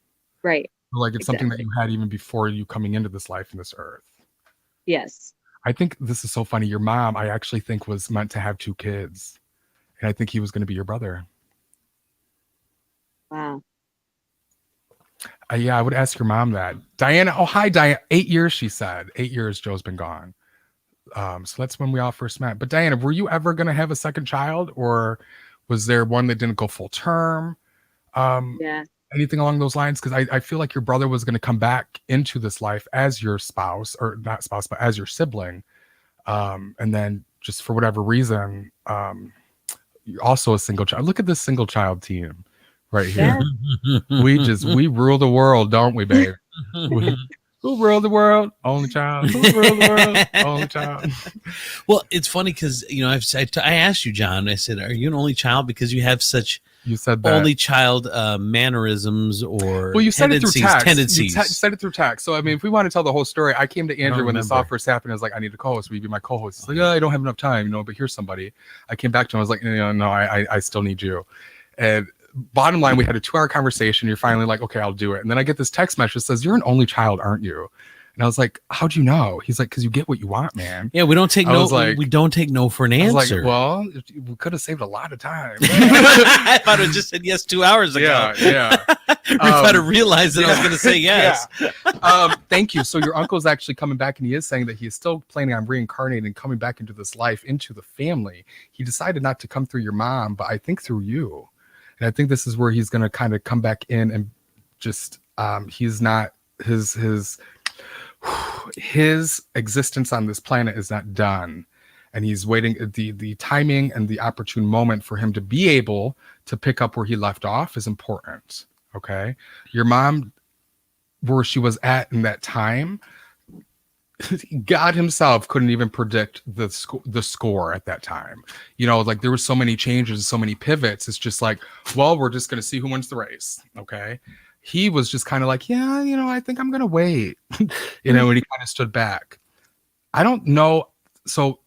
right? Like it's something that you had even before you coming into this life in this earth. Yes. I think this is so funny. Your mom, I actually think, was meant to have 2 kids, and I think he was going to be your brother. Wow. Yeah, I would ask your mom that. Diana, oh hi Diana. 8 years, she said. 8 years Joe's been gone. So that's when we all first met. But Diana, were you ever going to have a second child, or was there one that didn't go full term? Yeah. Anything along those lines? Because I feel like your brother was going to come back into this life as your spouse, or not spouse, but as your sibling. And then just for whatever reason, you're also a single child. Look at this single child team right here. We rule the world, don't we, babe? Who ruled the world? Only child. Who ruled the world? Only child. Well, it's funny because I asked you, John. I said, "Are you an only child?" Because you have such You said that. only child mannerisms or Well, you said it through text. tendencies. You said it through text. So I mean, if we want to tell the whole story, I came to Andrew when this all remember. first happened. I was like, I need a co-host. Will you be my co-host? He's like, I don't have enough time, but here's somebody. I came back to him. I was like, no, I still need you. And bottom line, we had a 2-hour conversation. You're finally like, okay, I'll do it. And then I get this text message that says, you're an only child, aren't you? And I was like, how'd you know? He's like, because you get what you want, man. Yeah, we don't take I no. was like- we don't take no for an I was like, answer. well, we could have saved a lot of time. I thought it just said yes 2 hours ago. Yeah. If I'd have realized that I was going to say yes. Thank you. So your uncle's actually coming back, and he is saying that he is still planning on reincarnating and coming back into this life, into the family. He decided not to come through your mom, but I think through you. And I think this is where he's going to kind of come back in and just he's not his existence on this planet is not done, and he's waiting the timing and the opportune moment for him to be able to pick up where he left off is important. Okay, your mom, where she was at in that time, God himself couldn't even predict the score at that time. Like there were so many changes, so many pivots. It's just like, well, we're just going to see who wins the race. Okay. He was just kind of like, yeah, I think I'm going to wait, and he kind of stood back. I don't know. So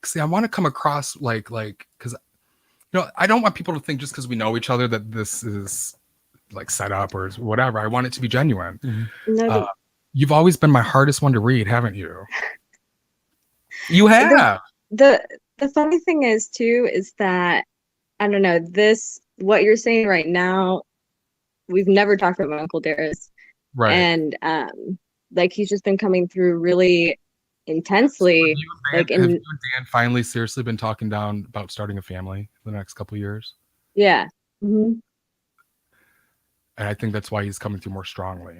see, I want to come across like, because, I don't want people to think just because we know each other that this is like set up or whatever. I want it to be genuine. Mm-hmm. No, You've always been my hardest one to read, haven't you? You have. the funny thing is too is that I don't know, what you're saying right now, we've never talked about my Uncle Darius. Right. And like he's just been coming through really intensely. Have you and Dan finally seriously been talking down about starting a family for the next couple of years? Yeah. Mm-hmm. And I think that's why he's coming through more strongly.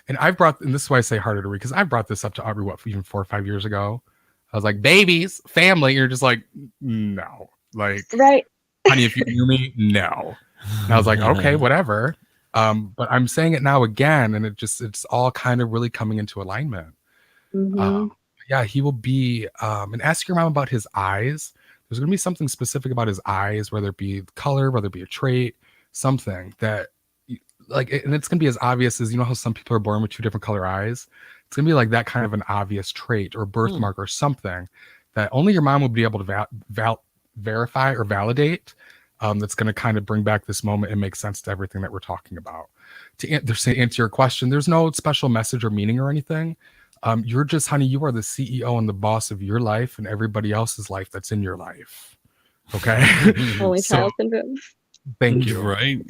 And this is why I say harder to read, because I brought this up to Aubrey, even 4 or 5 years ago. I was like, babies, family. And you're just like, no. Like, right. Honey, if you knew me, no. And I was like, okay, whatever. But I'm saying it now again, and it's all kind of really coming into alignment. Mm-hmm. Yeah, he will be, and ask your mom about his eyes. There's going to be something specific about his eyes, whether it be color, whether it be a trait, something that, like, and it's going to be as obvious as, how some people are born with 2 different color eyes. It's going to be like that kind of an obvious trait or birthmark or something that only your mom will be able to verify or validate. That's going to kind of bring back this moment and make sense to everything that we're talking about. To answer your question, there's no special message or meaning or anything. You're just, honey, you are the CEO and the boss of your life and everybody else's life that's in your life. Okay. Only child syndrome. Thank you. Right.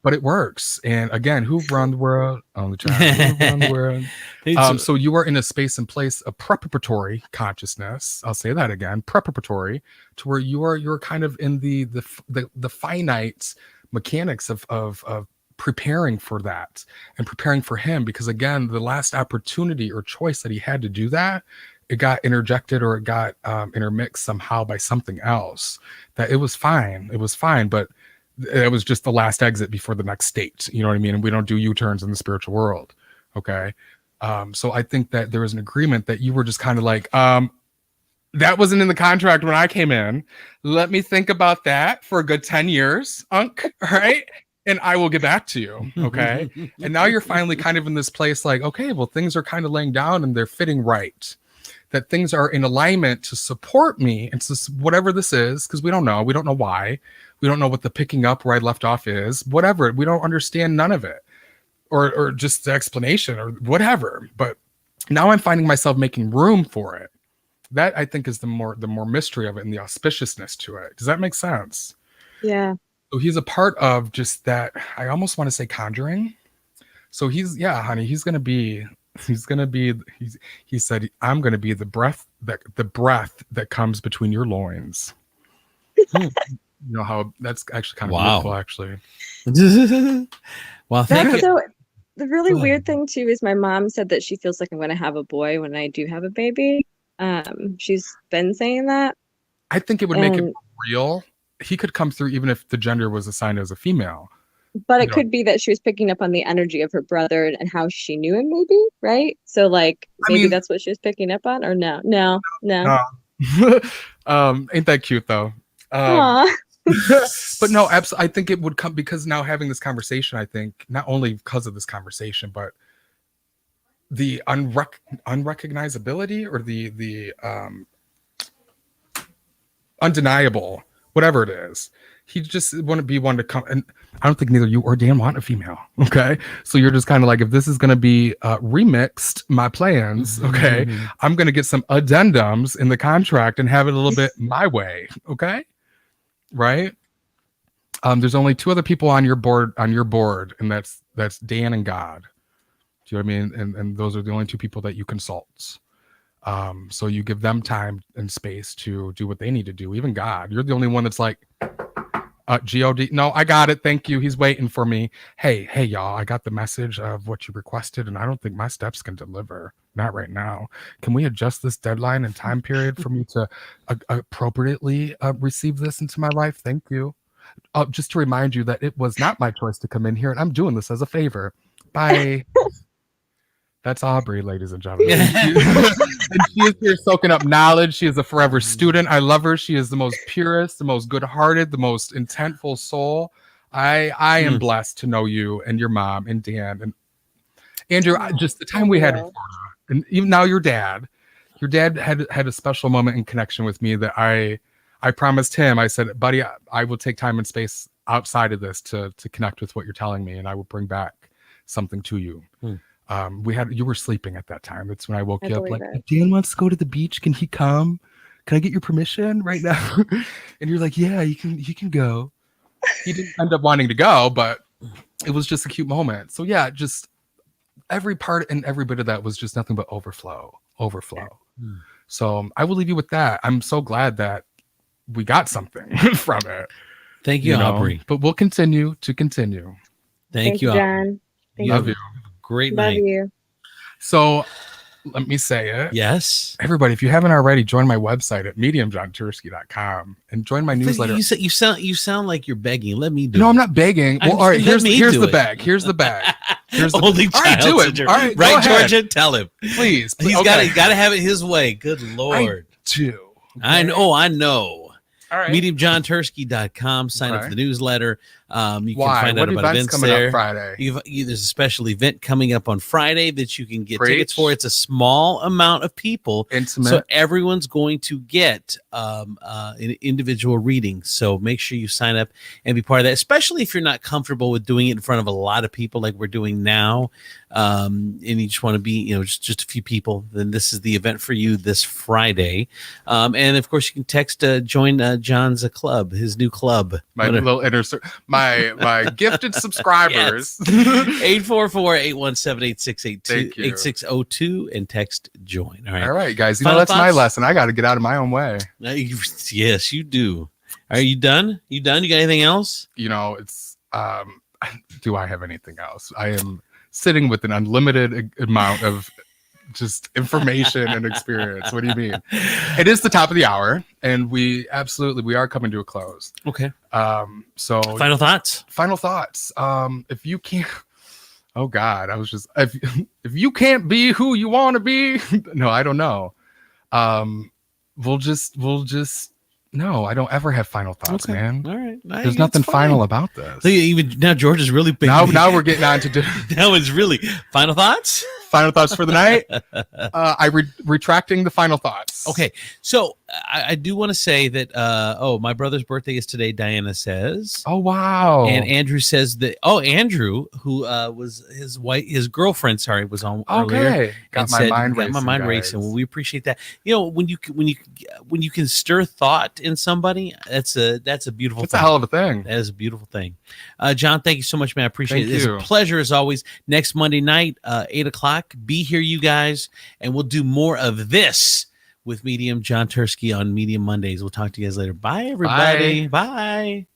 But it works. And again, who run the world? Only child. Who run the world? So you are in a space and place of preparatory consciousness. I'll say that again, preparatory, to where you're kind of in the finite mechanics of preparing for that and preparing for him, because again, the last opportunity or choice that he had to do that, it got interjected or it got intermixed somehow by something else. That it was fine, but it was just the last exit before the next state. You know what I mean? And we don't do U-turns in the spiritual world. Okay. So I think that there was an agreement that you were just kind of like, that wasn't in the contract when I came in. Let me think about that for a good 10 years, Unc. Right. And I will get back to you. Okay. And now you're finally kind of in this place like, okay, well, things are kind of laying down and they're fitting right. That things are in alignment to support me. And so whatever this is, because we don't know why. We don't know what the picking up where I left off is, whatever. We don't understand none of it or just the explanation or whatever. But now I'm finding myself making room for it. That I think is the more mystery of it and the auspiciousness to it. Does that make sense? Yeah. So he's a part of just that. I almost want to say conjuring. So honey, he's going to be He's gonna be. He said, "I'm gonna be the breath that comes between your loins." You know how that's actually kind of beautiful, actually. Well, thank That's you. so. The really Go ahead. weird thing too is my mom said that she feels like I'm going to have a boy when I do have a baby. She's been saying that. I think it would make it And real. He could come through even if the gender was assigned as a female. but You it know. could be that she was picking up on the energy of her brother and how she knew him, maybe, right? So like maybe that's what she was picking up on, or no. Ain't that cute though? Aw. But no, absolutely. I think it would come because now having this conversation, I think not only because of this conversation, but the unrecognizability or the undeniable, whatever it is. He just wouldn't be one to come. And I don't think neither you or Dan want a female. Okay. So you're just kind of like, if this is going to be remixed, my plans, okay, I'm going to get some addendums in the contract and have it a little bit my way. Okay. Right. There's only two other people on your board, and that's Dan and God. Do you know what I mean? And those are the only two people that you consult. So you give them time and space to do what they need to do. Even God, you're the only one that's like, God, no, I got it. Thank you. He's waiting for me. Hey, y'all, I got the message of what you requested, and I don't think my steps can deliver. Not right now. Can we adjust this deadline and time period for me to appropriately receive this into my life? Thank you. Just to remind you that it was not my choice to come in here, and I'm doing this as a favor. Bye. That's Aubrey, ladies and gentlemen. And she is here soaking up knowledge. She is a forever student. I love her. She is the most purest, the most good-hearted, the most intentful soul. I am blessed to know you and your mom and Dan and Andrew. Just the time we had in Florida, and even now your dad had a special moment in connection with me that I promised him. I said, buddy, I will take time and space outside of this to connect with what you're telling me, and I will bring back something to you. You were sleeping at that time. That's when I woke you up like, Dan wants to go to the beach. Can he come? Can I get your permission right now? And you're like, yeah, you can go. He didn't end up wanting to go, but it was just a cute moment. So yeah, just every part and every bit of that was just nothing but overflow. So I will leave you with that. I'm so glad that we got something from it. Thank you, Aubrey. But we'll continue to continue. Thank you, John. Love you. Great Love night. you. So let me say it. Yes. Everybody, if you haven't already, join my website at mediumjohnturski.com and join my newsletter. You sound like you're begging. Let me do it. No, I'm not begging. Well, all right, here's the bag. Here's the bag. Here's the only child. All right, do it. All right, right, Georgia? Tell him. Please. He's got to have it his way. Good Lord. Okay. I know. All right. MediumJohnTurski.com. Sign up for the newsletter. You can find out about events coming there. up Friday? There's a special event coming up on Friday that you can get tickets for. It's a small amount of people. Intimate. So everyone's going to get an individual reading. So make sure you sign up and be part of that, especially if you're not comfortable with doing it in front of a lot of people like we're doing now. And you just want to be, just a few people, then this is the event for you this Friday. And of course you can text join John's club, his new club. My little my gifted subscribers. 844-817-8682 and text join. All right, guys. That's my lesson. I got to get out of my own way. Yes, you do. Are you done? You got anything else? It's do I have anything else? I am sitting with an unlimited amount of just information and experience. What do you mean? It is the top of the hour, and we are coming to a close. Okay. So final thoughts. If you can't, oh God, if you can't be who you want to be, no, I don't know. We'll just no, I don't ever have final thoughts, man. All right. There's nothing final about this. So even now, George is really big. Now we're getting on to now it's really final thoughts. Final thoughts for the night. Retracting the final thoughts. Okay, so I do want to say that. My brother's birthday is today. Diana says. Oh wow. And Andrew says that. Oh, Andrew, who was his girlfriend. Sorry, was on earlier. Got my mind racing. Well, we appreciate that. When you can stir thought in somebody, that's a beautiful. It's a hell of a thing. That is a beautiful thing. John, thank you so much, man. I appreciate it. You. It's a pleasure as always. Next Monday night, 8:00. o'clock. Be here, you guys, and we'll do more of this with Medium John Turski on Medium Mondays. We'll talk to you guys later. Bye, everybody. Bye.